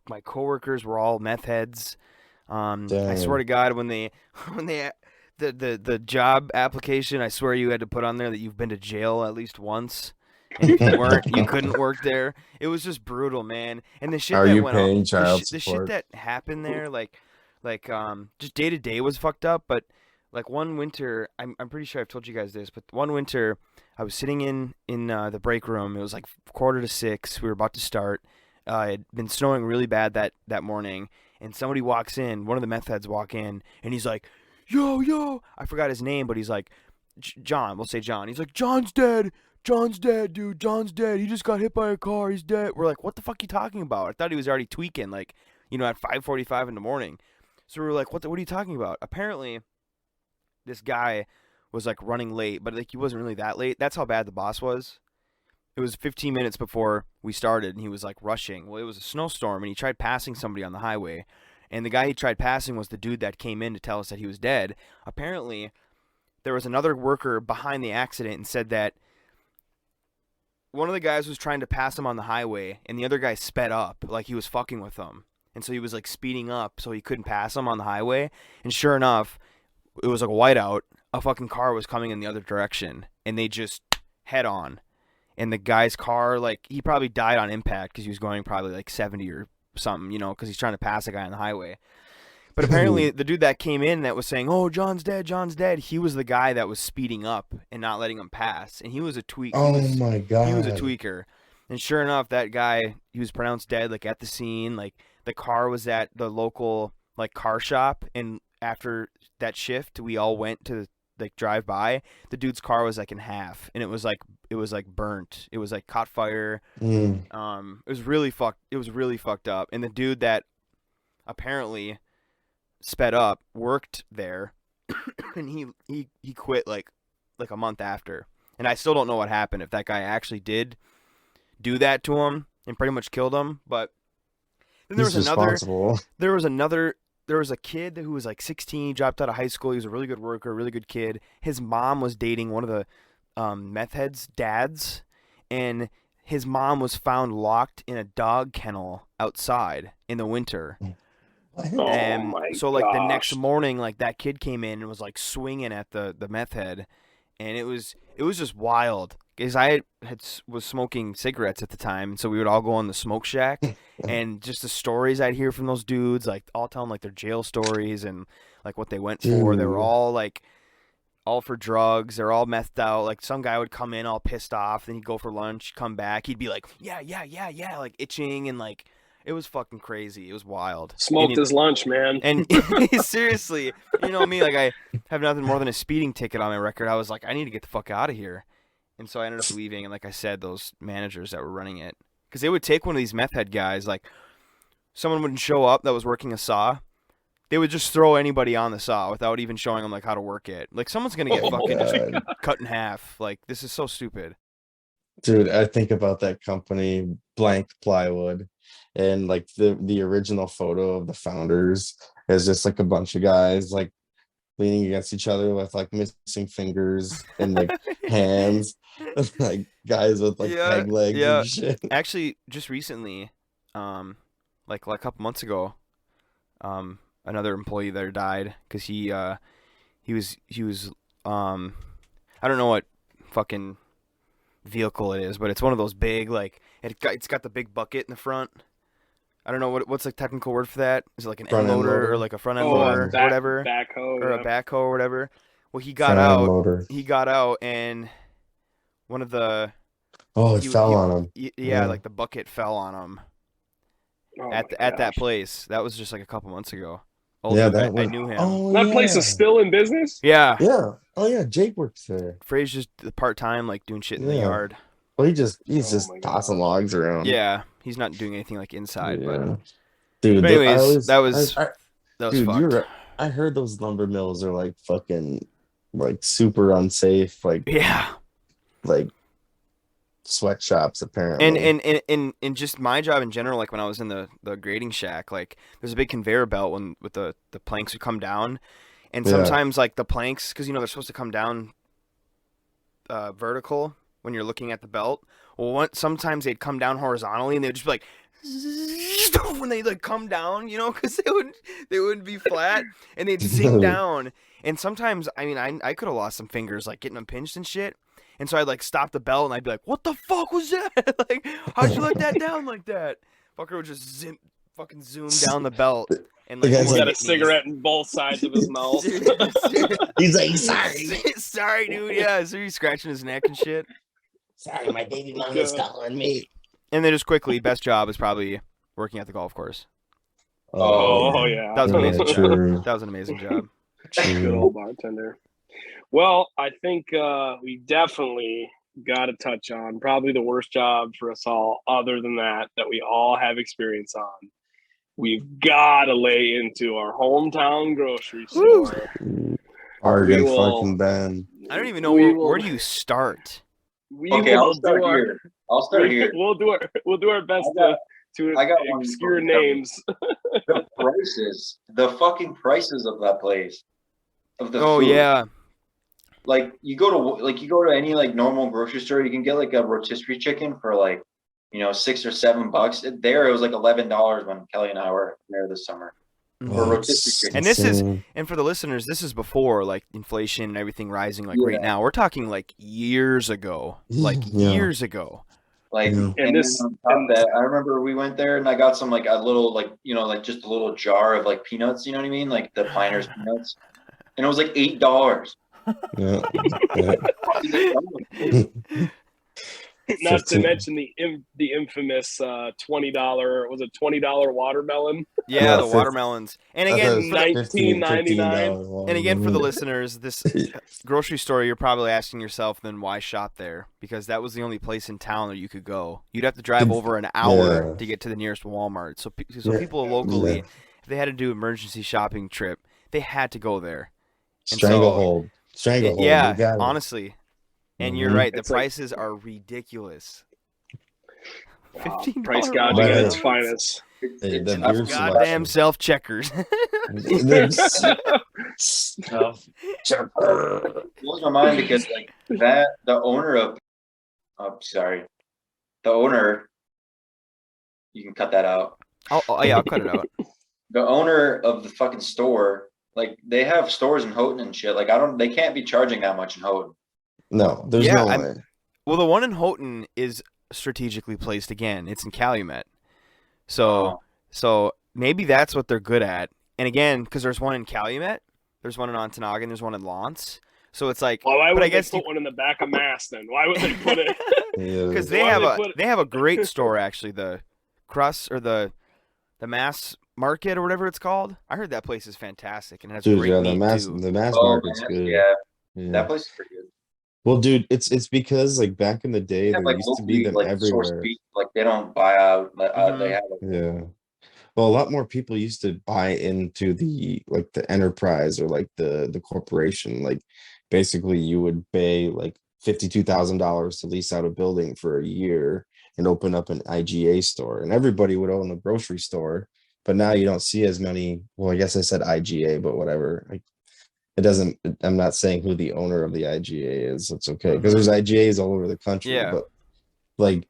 My coworkers were all meth heads. I swear to God, when the job application, I swear you had to put on there that you've been to jail at least once. And if you weren't, you couldn't work there. It was just brutal, man. And the shit the shit that happened there, like just day to day was fucked up. But like one winter, I'm pretty sure I've told you guys this, but one winter I was sitting in the break room. It was like 5:45. We were about to start. It had been snowing really bad that morning, and somebody walks in. One of the meth heads walk in, and he's like, "Yo!" I forgot his name, but he's like, John. We'll say John. He's like, "John's dead. John's dead, dude. John's dead. He just got hit by a car. He's dead. We're like, what the fuck are you talking about? I thought he was already tweaking, like, at 5:45 in the morning. So we were like, what are you talking about? Apparently, this guy was like running late, but like he wasn't really that late. That's how bad the boss was. It was 15 minutes before we started, and he was like rushing. Well, it was a snowstorm, and he tried passing somebody on the highway. And the guy he tried passing was the dude that came in to tell us that he was dead. Apparently, there was another worker behind the accident and said that one of the guys was trying to pass him on the highway, and the other guy sped up like he was fucking with him. And so he was like speeding up so he couldn't pass him on the highway. And sure enough, it was like a whiteout. A fucking car was coming in the other direction, and they just head on. And the guy's car, like, he probably died on impact because he was going probably like 70 or something, because he's trying to pass a guy on the highway. But apparently the dude that came in that was saying, oh, John's dead, he was the guy that was speeding up and not letting him pass. And he was a tweaker. Oh my God. He was a tweaker. And sure enough, that guy, he was pronounced dead, like, at the scene. Like, the car was at the local, like, car shop. And after that shift, we all went to, like, drive by. The dude's car was, like, in half. And it was, like, burnt. It was, like, caught fire. It was really fucked up. And the dude that apparently sped up worked there. And he quit, like a month after. And I still don't know what happened, if that guy actually did do that to him and pretty much killed him. But then there was a kid who was like 16. He dropped out of high school. He was a really good worker, really good kid. His mom was dating one of the meth heads' dads, and his mom was found locked in a dog kennel outside in the winter. And so like the next morning, like that kid came in and was like swinging at the meth head, and it was just wild. Because I was smoking cigarettes at the time, so we would all go in the smoke shack, and just the stories I'd hear from those dudes, like all telling like their jail stories and like what they went for. They were all like all for drugs. They're all methed out. Like some guy would come in all pissed off, then he'd go for lunch, come back, he'd be like, yeah, like itching, and like it was fucking crazy. It was wild. Smoked his lunch, man. And seriously, me, like I have nothing more than a speeding ticket on my record. I was like, I need to get the fuck out of here. And so I ended up leaving, and like I said, those managers that were running it, because they would take one of these meth head guys, like someone wouldn't show up that was working a saw, they would just throw anybody on the saw without even showing them like how to work it. Like someone's gonna get fucking just cut in half. Like this is so stupid. Dude, I think about that company, Blank Plywood, and like the original photo of the founders is just like a bunch of guys like leaning against each other with like missing fingers and like hands, like guys with like peg legs and shit. Actually, just recently, like a couple months ago, another employee there died because he was I don't know what fucking vehicle it is, but it's one of those big, like it's got the big bucket in the front. I don't know what's the technical word for that. Is it like an end loader or like a front end loader or whatever? Backhoe. Or a backhoe or whatever. Well, he got out. He got out, and one of the it fell on him. Yeah, like the bucket fell on him at that place. That was just like a couple months ago. I knew him. Oh, that place is still in business? Yeah. Yeah. Oh yeah, Jake works there. Frey's just part time, like doing shit in the yard. Well, he's just tossing logs around. Yeah, he's not doing anything like inside. But dude, but anyways, that was dude, fucked. You're right. I heard those lumber mills are like fucking like super unsafe. Like like sweatshops apparently. And just my job in general, like when I was in the grading shack, like there's a big conveyor belt with the planks would come down, and sometimes like the planks, because they're supposed to come down vertical when you're looking at the belt. Well, sometimes they'd come down horizontally, and they'd just be like when they like come down, because they wouldn't be flat, and they'd sink down. And sometimes, I could have lost some fingers like getting them pinched and shit. And so I'd like stop the belt, and I'd be like, "What the fuck was that? Like, how'd you let that down like that?" Fucker would just fucking zoom down the belt, and like he's got a cigarette in both sides of his mouth. He's like, "Sorry, sorry, dude." Yeah, so he's scratching his neck and shit. Sorry, my baby mom is calling me. And then just quickly, best job is probably working at the golf course. Oh yeah, that was amazing. Job. That was an amazing job. Good old bartender. Well, I think we definitely gotta touch on probably the worst job for us all, other than that we all have experience on. We've got to lay into our hometown grocery store. Bargain We will- fucking Ben. I don't even know We where will- do you start. Okay, I'll start here. I'll start here. We'll do our best to I got one obscure for names. The prices, the fucking prices of that place, of the Oh food. yeah. Like you go to any like normal grocery store, you can get like a rotisserie chicken for like, $6 or $7. There it was like $11 when Kelly and I were there this summer. For rotisserie chicken. And this is, and for the listeners, this is before like inflation and everything rising like right now. We're talking like years ago. Years ago. Like, Yeah. and this, on top of that, I remember we went there and I got some like a little like just a little jar of like peanuts. You know what I mean? Like the Planters peanuts, and it was like $8. Yeah. Not to mention the infamous $20, was it $20 watermelon? Yeah, the watermelons. And again, $19.99. And again, for the listeners, this grocery store, you're probably asking yourself, then why shop there? Because that was the only place in town that you could go. You'd have to drive over an hour to get to the nearest Walmart. So people locally, if they had to do emergency shopping trip, they had to go there. Stranglehold. Yeah, honestly. And you're right. The It's like- prices are ridiculous. $15 Price gouging at its finest. Hey, the It's beer Goddamn self-checkers. blows my mind because like that the owner, you can cut that out. Oh yeah, I'll cut it out. The owner of the fucking store, like they have stores in Houghton and shit. Like they can't be charging that much in Houghton. No, there's no way. Well, the one in Houghton is strategically placed again. It's in Calumet. So maybe that's what they're good at. And again, because there's one in Calumet, there's one in Ontonagon, there's one in Lawrence. So it's like, well, why would I they put one in the back of Mass then? Why would they put it? Because they have a great store actually, the Crust or the Mass Market or whatever it's called. I heard that place is fantastic and it has great meat too. The Mass Market's good. Yeah, that place is pretty good. Well, dude, it's because like back in the day there Like used to be them everywhere. Like they don't buy out. They have. Yeah. Well, a lot more people used to buy into the enterprise or like the corporation. Like basically you would pay like $52,000 to lease out a building for a year and open up an IGA store, and everybody would own a grocery store. But now you don't see as many. Well, I guess I said IGA, but whatever. It doesn't. I'm not saying who the owner of the IGA is. It's okay because there's IGAs all over the country. Yeah. But like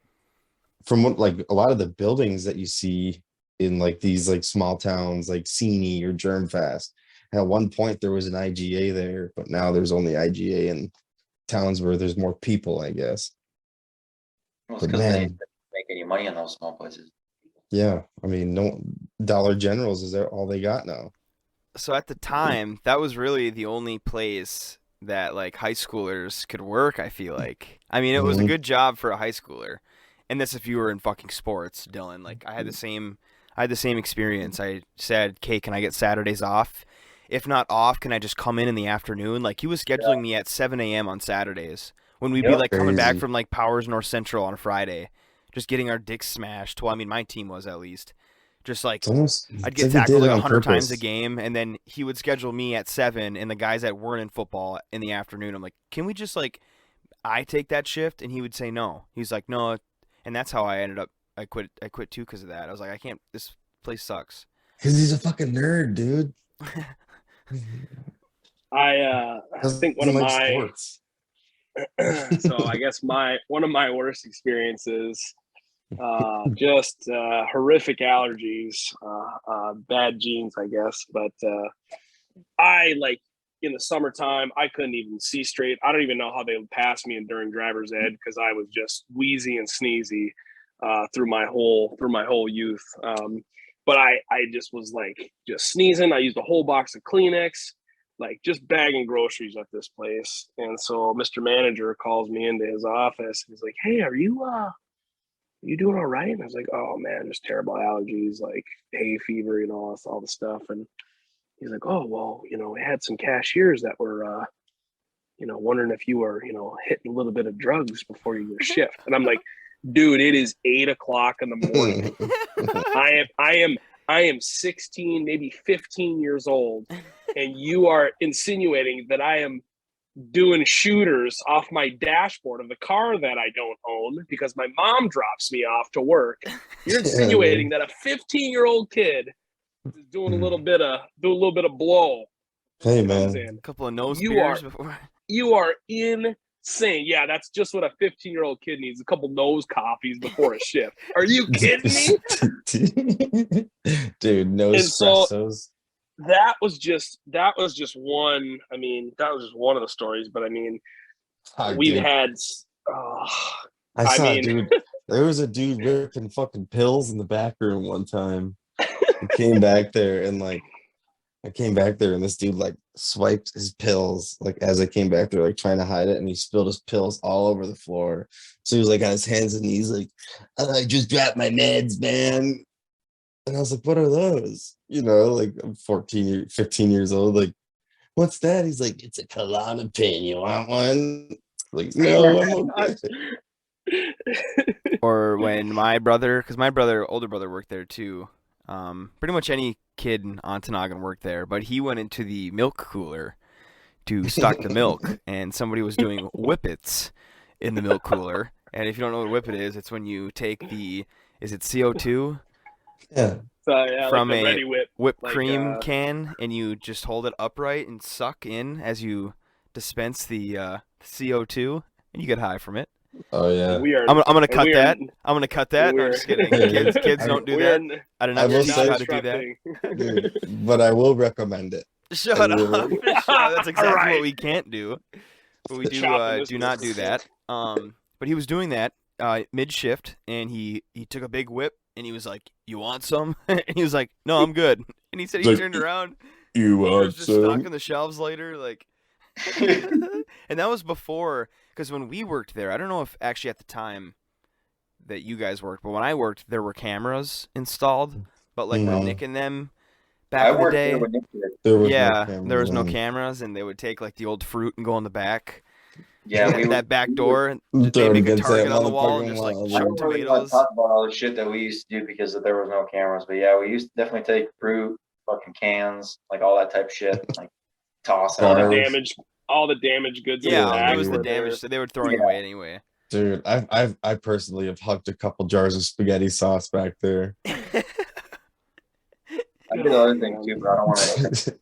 from what like a lot of the buildings that you see in like these like small towns like Seney or Germfast, at one point there was an IGA there, but now there's only IGA in towns where there's more people, I guess. Well, it's because they didn't make any money in those small places. Yeah, I mean, no Dollar Generals is all they got now. So at the time, that was really the only place that like high schoolers could work, I feel like. I mean, it was a good job for a high schooler. And this if you were in fucking sports, Dylan. Like I had the same experience. I said, "Okay, can I get Saturdays off? If not off, can I just come in the afternoon?" Like he was scheduling me at 7 a.m. on Saturdays when we'd be like coming back from like Powers North Central on a Friday, just getting our dicks smashed. Well, I mean, my team was at least. Just like I'd get tackled like 100 times a game, and then he would schedule me at 7 and the guys that weren't in football in the afternoon. I'm like, can we just like I take that shift? And he would say no. He's like, no, and that's how I ended up. I quit too because of that. I was like, I can't. This place sucks. Because he's a fucking nerd, dude. I think one of my sports. so I guess one of my worst experiences. Just horrific allergies, bad genes, I guess. But I like in the summertime, I couldn't even see straight. I don't even know how they would pass me during driver's ed because I was just wheezy and sneezy through my whole youth. But I just was like just sneezing. I used a whole box of Kleenex, like just bagging groceries at this place. And so Mr. Manager calls me into his office. He's like, "Hey, are you doing all right?" And I was like, "Oh man, just terrible allergies, like hay fever, all the stuff." And he's like, "Oh, well, we had some cashiers that were, wondering if you were, hitting a little bit of drugs before your shift. And I'm like, dude, it is 8:00 in the morning. I am 16, maybe 15 years old, and you are insinuating that I am doing shooters off my dashboard of the car that I don't own because my mom drops me off to work. You're insinuating that a 15-year-old kid is doing a little bit of blow. Hey man, a couple of nose beers before. You are insane. Yeah, that's just what a 15-year-old kid needs, a couple nose coffees before a shift. Are you kidding me? Dude, no espressos. That was just one. I mean, that was just one of the stories, but I mean, we've had. Dude. There was a dude ripping fucking pills in the back room one time. I came back there and this dude like swiped his pills like as I came back there, like trying to hide it, and he spilled his pills all over the floor. So he was like on his hands and knees, like, I just dropped my meds, man. And I was like, what are those? Like I'm 15 years old. Like, what's that? He's like, it's a Klonopin. You want one? Like, no, I'm okay. Or when my older brother worked there too. Pretty much any kid in Ontonagon worked there, but he went into the milk cooler to stock the milk, and somebody was doing whippets in the milk cooler. And if you don't know what a whippet is, it's when you take is it CO2? Yeah. From like a whipped like, cream can, and you just hold it upright and suck in as you dispense the CO2, and you get high from it. Oh yeah. I'm gonna cut that. I'm gonna cut that. No, I'm just kidding. Kids don't do that. I don't know how to do that. Dude, but I will recommend it. Shut up. That's exactly what we can't do. But we do not do that. But he was doing that mid shift, and he took a big whip, and he was like, "You want some?" And he was like, "No, I'm good." And he said he turned around. You want was just stocking the shelves later, like. And that was before, because when we worked there, I don't know if actually at the time that you guys worked, but when I worked, there were cameras installed. But like when Nick and them back in the day, there was no cameras, and they would take like the old fruit and go in the back. Yeah, that back door, and they make a target on the wall and just like chuck tomatoes. Talk about all the shit that we used to do because there was no cameras. But yeah, we used to definitely take fruit, fucking cans, like all that type of shit, like toss it. All the damaged goods. Yeah, it was the damage, so they were throwing it away anyway. Dude, I personally have hugged a couple jars of spaghetti sauce back there. I did other things too, but I don't want to.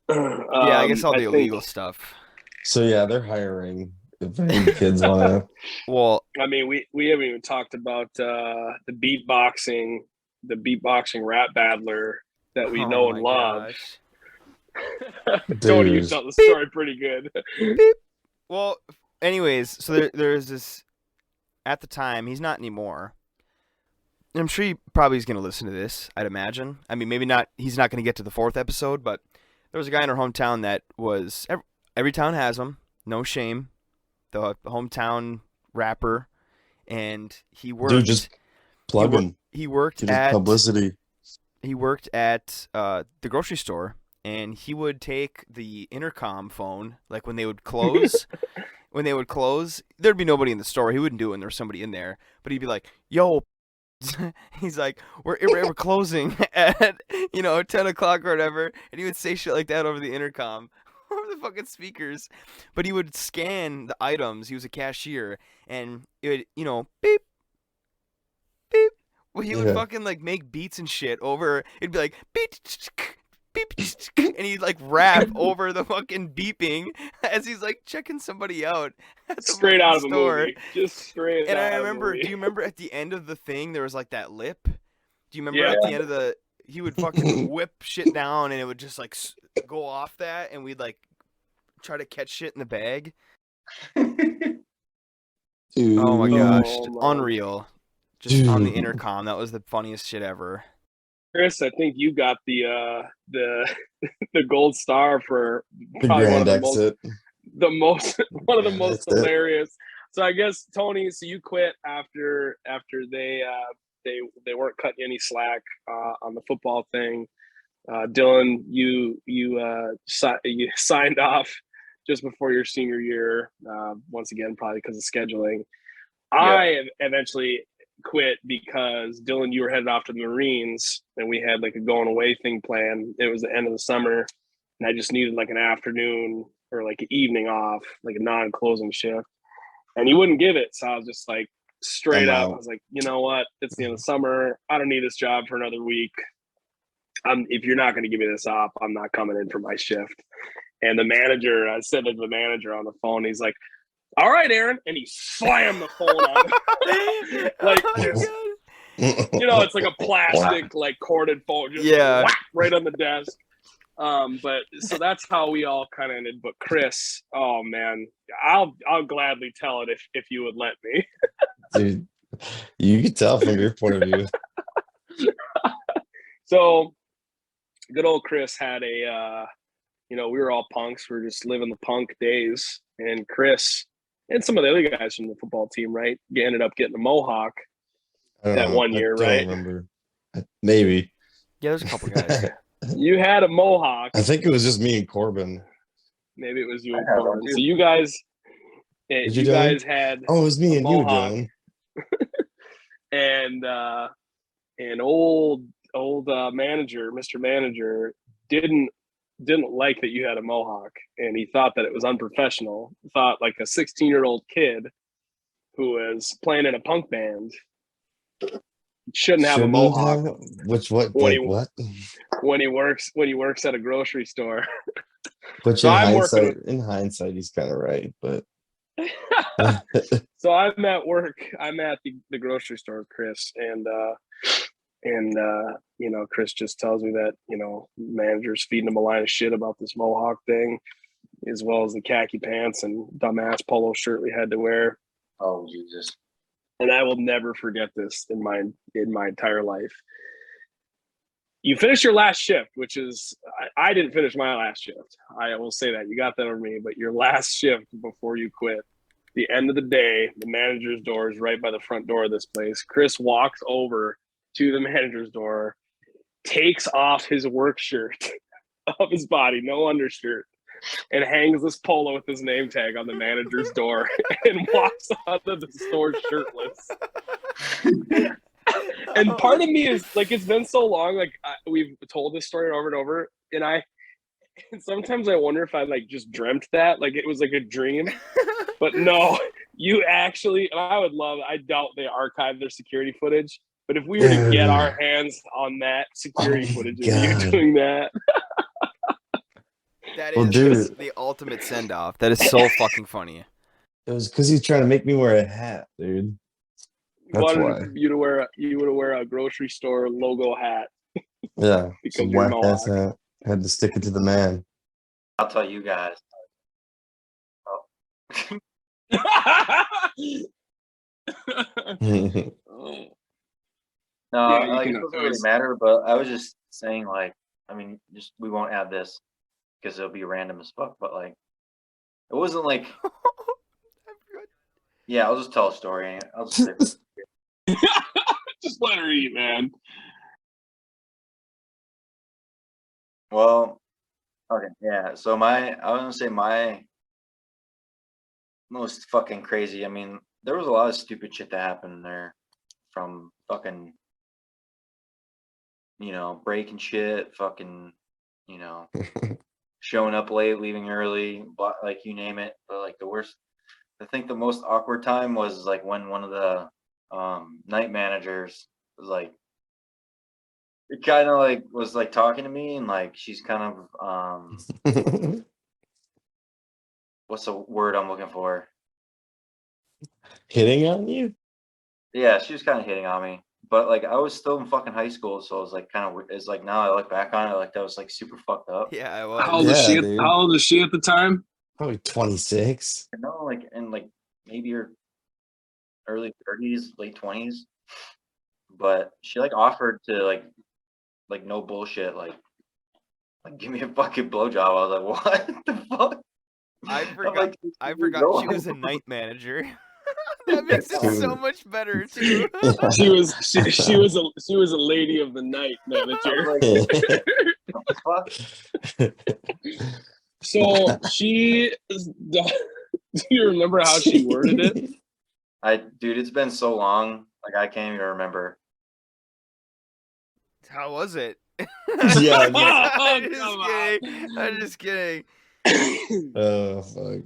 Yeah, I guess all the illegal stuff. So yeah, they're hiring if any kids want to. Well, I mean, we haven't even talked about the beatboxing rap battler that we know and love. Tony, you tell the story pretty good. Well, anyways, so there's this. At the time, he's not anymore. I'm sure he probably is going to listen to this, I'd imagine. I mean, maybe not. He's not going to get to the 4th episode, but there was a guy in our hometown that was. Every town has him. No shame. The hometown rapper. And he worked. Dude, just plug him. He worked at publicity. He worked at the grocery store, and he would take the intercom phone, like when they would close. When they would close, there'd be nobody in the store. He wouldn't do it when there was somebody in there. But he'd be like, "Yo," he's like, we're closing at 10 o'clock or whatever, and he would say shit like that over the intercom, over the fucking speakers. But he would scan the items. He was a cashier, and it would beep, beep. Well, he would fucking like make beats and shit over. It'd be like beep, beep, and he'd like rap over the fucking beeping as he's like checking somebody out at the straight out of the store. Movie. Just straight. And out I remember. Of the movie. Do you remember at the end of the thing there was like that lip? Do you remember at the end of the? He would fucking whip shit down, and it would just like go off that, and we'd like try to catch shit in the bag. Dude. Oh my gosh, unreal! Just on the intercom, that was the funniest shit ever. Chris, I think you got the gold star for the grand exit. One of the most hilarious. So I guess Tony, so you quit after they weren't cutting any slack on the football thing. Dylan, you signed off just before your senior year. Once again, probably because of scheduling. I eventually quit because Dylan, you were headed off to the Marines, and we had like a going away thing planned. It was the end of the summer, and I just needed like an afternoon or like an evening off, like a non-closing shift. And he wouldn't give it, so I was just like straight up. I was like, you know what? It's the end of the summer. I don't need this job for another week. If you're not going to give me this off, I'm not coming in for my shift. And the manager, I said to the manager on the phone, he's like, all right, Aaron. And he slammed the phone on. Like, you know, it's like a plastic, like corded phone, just whack right on the desk. But so that's how we all kind of ended. But Chris, oh man, I'll gladly tell it if you would let me. Dude, you can tell from your point of view. So good old Chris had a we were all punks. We were just living the punk days. And Chris and some of the other guys from the football team, right, ended up getting a mohawk that 1 year, right? I don't remember. Maybe. Yeah, there's a couple guys. You had a mohawk. I think it was just me and Corbin. Maybe it was you and Corbin. So you guys, guys had. Oh, it was me and mohawk. You, Dylan. And old manager, Mr. Manager, didn't like that you had a mohawk, and he thought that it was unprofessional. Thought like a 16-year-old kid who was playing in a punk band shouldn't have a mohawk. What? When he works at a grocery store. Which in hindsight, he's kind of right, but. So I'm at work. I'm at the grocery store, Chris, and Chris just tells me that manager's feeding him a line of shit about this mohawk thing, as well as the khaki pants and dumbass polo shirt we had to wear. Oh Jesus! And I will never forget this in my entire life. You finished your last shift, which is I didn't finish my last shift. I will say that you got that over me, but your last shift before you quit. The end of the day, the manager's door is right by the front door of this place. Chris walks over to the manager's door, takes off his work shirt off his body, no undershirt, and hangs this polo with his name tag on the manager's door and walks out of the store shirtless. And part of me is like, it's been so long, like we've told this story over and over, and sometimes I wonder if I like just dreamt that, like it was like a dream. But no, you actually, and I doubt they archived their security footage, but if we were to get our hands on that security footage of you doing that. That is just the ultimate send-off. That is so fucking funny. It was because he's trying to make me wear a hat, dude. That's why. You would wear a grocery store logo hat. Yeah. Because you're Mohawk. Hat. Had to stick it to the man. I'll tell you guys. Oh. No, it doesn't really matter, but I was just saying, like, I mean, we won't add this because it'll be random as fuck, but like, it wasn't like, yeah, I'll just tell a story. I'll just just let her eat, man. Well, okay, yeah. So I was gonna say my most fucking crazy. I mean, there was a lot of stupid shit that happened there, from fucking, breaking shit, fucking, showing up late, leaving early, like you name it. But like I think the most awkward time was like when one of the night managers was like, it kind of like was like talking to me, and like she's kind of what's the word I'm looking for? Hitting on you? Yeah, she was kind of hitting on me, but like I was still in fucking high school, so it was like kind of weird. It's like now I look back on it, like that was like super fucked up. Yeah, I was. How old is she at the time? Probably 26. Like in like maybe her early 30s, late 20s. But she like offered to like no bullshit, like give me a fucking blowjob. I was like, what the fuck? I forgot she was a night manager. That makes it so much better too. She was a lady of the night manager. So she, do you remember how she worded it? Dude, it's been so long. Like I can't even remember. How was it? Yeah, I'm just kidding. Oh fuck!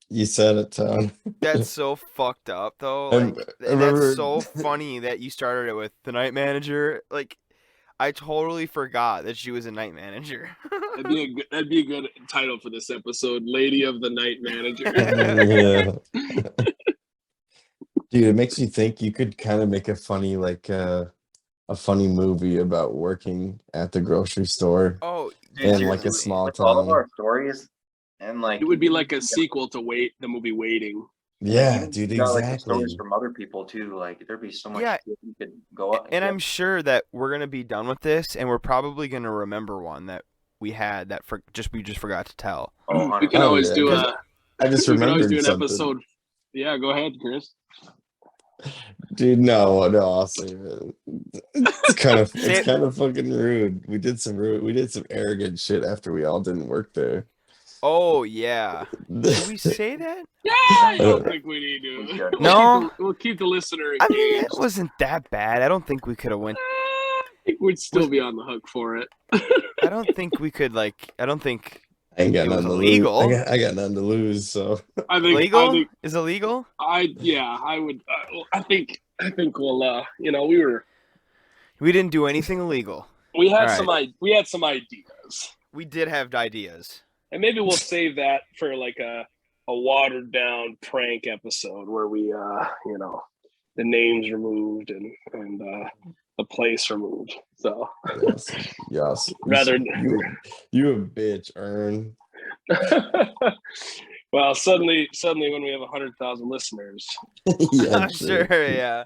You said it, Tom. That's so fucked up, though. And Like, I remember- that's so funny that you started it with the night manager. Like, I totally forgot that she was a night manager. That'd be a good title for this episode, Lady of the Night Manager. Yeah. Dude, it makes you think you could kind of make a funny a funny movie about working at the grocery store Oh, in like a seriously. small With all of town. our stories, and like It would be like a sequel to the movie Waiting. Yeah, even dude, you got, like, the exactly. stories from other people too. Like there'd be so much Yeah. shit you could go up. And I'm sure that we're gonna be done with this, and we're probably gonna remember one that we had that we just forgot to tell. We can always do yeah. I just we can always remembered do an something. episode. Yeah, go ahead, Chris. Dude, no, I'll save it. It's kind of Say it. fucking rude. We did some arrogant shit after we all didn't work there. Oh yeah. Did we say that? Yeah, I don't think we need to. No. We'll keep the listener engaged. I mean, it wasn't that bad. I don't think we could have went. I think we'd still be on the hook for it. I don't think we could like. I don't think I ain't got It was nothing to illegal. lose. I got nothing to lose, so I think legal. Is it legal? I would. I think we'll. We didn't do anything illegal. We had All some ideas, We did have ideas. and maybe we'll save that for like a watered down prank episode where we the names removed and the place removed. So yes. rather You a bitch, Ern. well, suddenly when we have 100,000 listeners, Yeah, I'm sure. Yeah.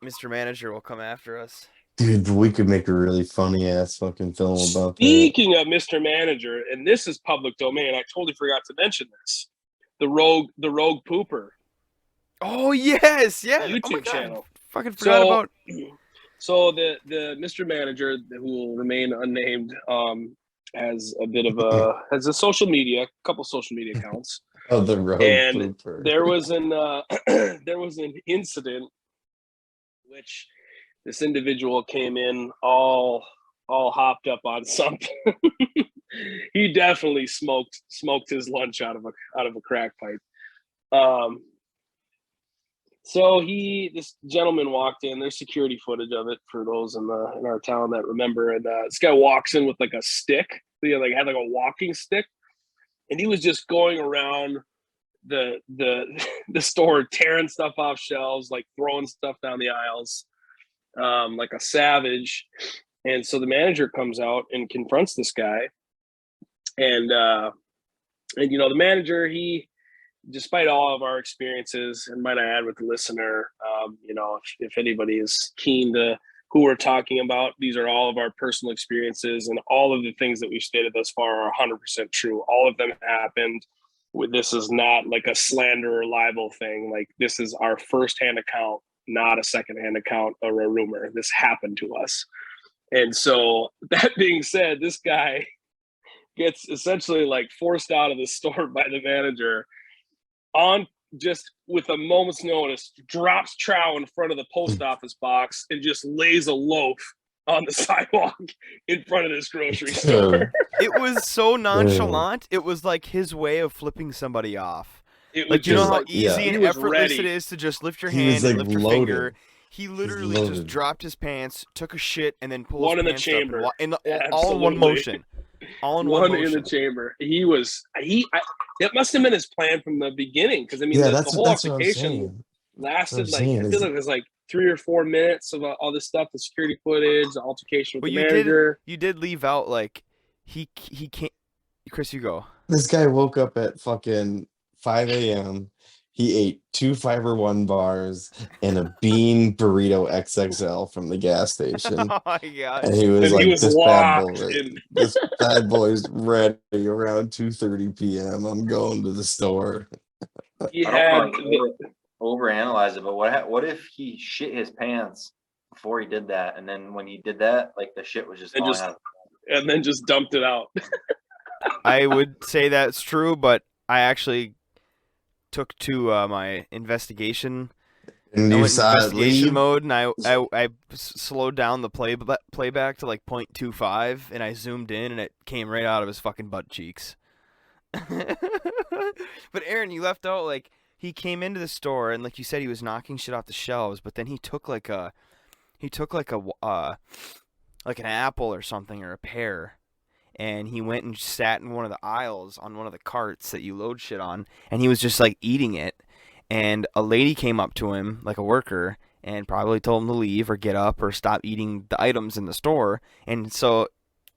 Mr. Manager will come after us. dude, we could make a really funny ass fucking film about that. Speaking of Mr. Manager, and this is public domain, I totally forgot to mention this. The rogue pooper Oh yes, yeah. YouTube oh my God. channel. Fucking forgot about. So the Mr. Manager, who will remain unnamed, has a social media, couple social media accounts. Oh, the road And pooper. There was an incident which this individual came in all hopped up on something. He definitely smoked his lunch out of a crack pipe. So this gentleman walked in. There's security footage of it for those in our town that remember. And this guy walks in with like a stick. Like had like a walking stick, and he was just going around the store, tearing stuff off shelves, like throwing stuff down the aisles, like a savage. And so the manager comes out and confronts this guy, and the manager, he, despite all of our experiences, and might I add with the listener, if anybody is keen to who we're talking about, these are all of our personal experiences, and all of the things that we've stated thus far are 100% true. All of them happened. This is not like a slander or libel thing. Like, this is our firsthand account, not a secondhand account or a rumor. This happened to us. And so that being said, this guy gets essentially like forced out of the store by the manager on just with a moment's notice, drops trow in front of the post office box and just lays a loaf on the sidewalk in front of this grocery store. It was so nonchalant. It was like his way of flipping somebody off. Like, you know how easy and effortless it is to just lift your hand and lift your finger. He literally just dropped his pants, took a shit, and then pulled one his in the pants chamber, up all in one motion. All in one motion. In the chamber. That must have been his plan from the beginning, because I mean, the whole altercation lasted like, I feel like it was like 3 or 4 minutes of all this stuff, the security footage, the altercation with the manager. You did leave out like he can't. Chris, you go. This guy woke up at fucking 5 a.m. He ate 2 Fiber One bars and a bean burrito XXL from the gas station. Oh my God! And he was this bad boy's ready around 2:30 p.m. I'm going to the store. I don't want to overanalyze it, but what if he shit his pants before he did that, and then when he did that, like the shit was just falling out, and then just dumped it out? I would say that's true, but I actually took to my investigation. And I you went saw it investigation leave. mode, and I slowed down the playback to like 0.25, and I zoomed in, and it came right out of his fucking butt cheeks. But Aaron, you left out like he came into the store, and like you said, he was knocking shit off the shelves, but then he took like a like an apple or something or a pear, and he went and sat in one of the aisles on one of the carts that you load shit on, and he was just like eating it. And a lady came up to him, like a worker, and probably told him to leave or get up or stop eating the items in the store. And so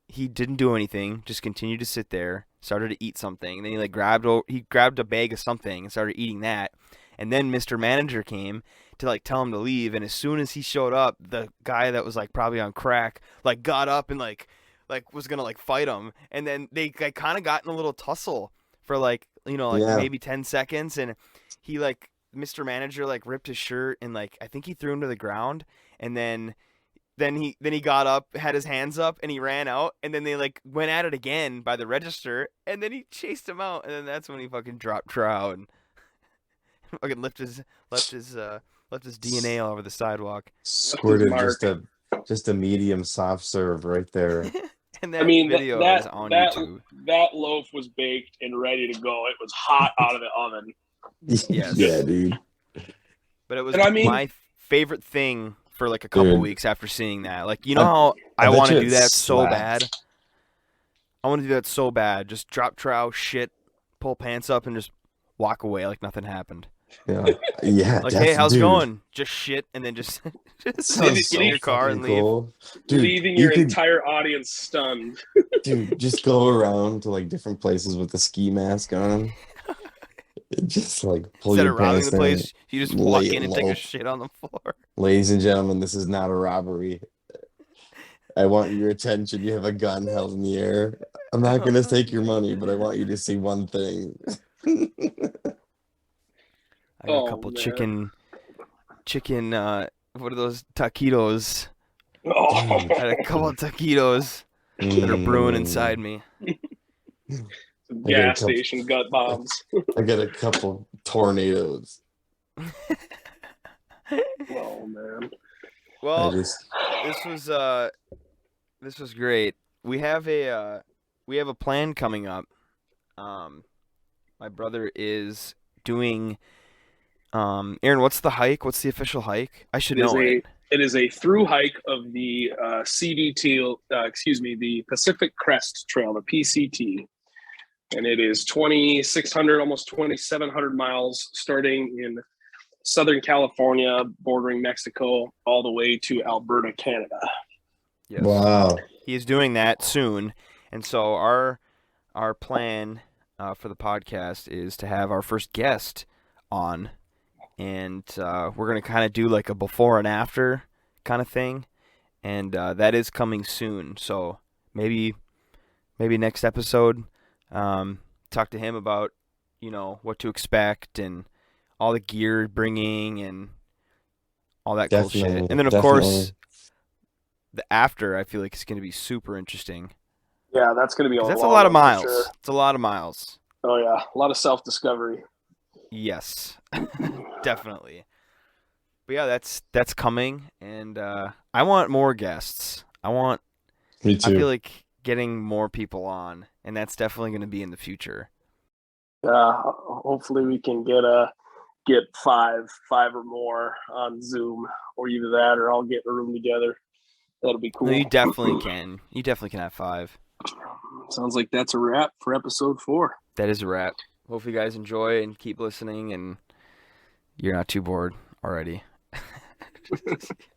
he didn't do anything, just continued to sit there, started to eat something. And then he grabbed a bag of something and started eating that. And then Mr. Manager came to like tell him to leave, and as soon as he showed up, the guy that was like probably on crack like got up and like was gonna like fight him, and then they like kind of got in a little tussle for like Yeah. maybe 10 seconds, and he like Mr. Manager like ripped his shirt and like I think he threw him to the ground, and then he got up, had his hands up, and he ran out, and then they like went at it again by the register, and then he chased him out, and then that's when he fucking dropped trow and fucking left his DNA all over the sidewalk. Squirted mark. just a medium soft serve right there. And that I mean, video is on that YouTube. that loaf was baked and ready to go. It was hot out of the oven. Yes. Yeah, dude. But it was And I mean- my favorite thing for like a couple Dude. weeks after seeing that. Like, you know how I I bet want to you do it that so slaps. bad? I want to do that so bad. Just drop trow, shit, pull pants up, and just walk away like nothing happened. Yeah. Yeah. Like, hey, how's it dude. going? Just shit, and then just Sounds get in your car and leave. cool. Dude, Leaving you your could- entire audience stunned. Dude, just go around to like different places with the ski mask on. Just like pull Instead your of robbing pants the down. place, you just walk lay it in and take a low. shit on the floor. Ladies and gentlemen, this is not a robbery. I want your attention. You have a gun held in the air. I'm not gonna take your money, but I want you to see one thing. I got Oh, a couple man. chicken, what are those taquitos? Oh, I had a couple of taquitos that are brewing inside me. gas couple- station gut bombs. I got a couple tornadoes. Oh man. Well, I just this was great. We have a plan coming up. My brother is doing. Aaron, what's the hike? What's the official hike? I should know it. It is a through hike of the the Pacific Crest Trail, the PCT, and it is 2,600, almost 2,700 miles, starting in Southern California, bordering Mexico, all the way to Alberta, Canada. Yes. wow. He is doing that soon, and so our plan for the podcast is to have our first guest on, and we're gonna kind of do like a before and after kind of thing, and that is coming soon. So maybe next episode, talk to him about what to expect and all the gear bringing and all that cool shit. Definitely, And then of course the after, I feel like it's gonna be super interesting. Yeah, that's going to be 'Cause a that's a long lot of one for miles. sure. It's a lot of miles. Oh yeah, a lot of self-discovery. Yes, definitely. But yeah, that's coming, and I want more guests. Me I too. feel like getting more people on, and that's definitely going to be in the future. Yeah, hopefully we can get five or more on Zoom, or either that, or I'll get in a room together. That'll be cool. No, you definitely can. You definitely can have 5. Sounds like that's a wrap for episode 4. That is a wrap. Hopefully, you guys enjoy and keep listening, and you're not too bored already.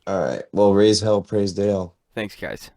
All right. Well, raise hell, praise Dale. Thanks, guys.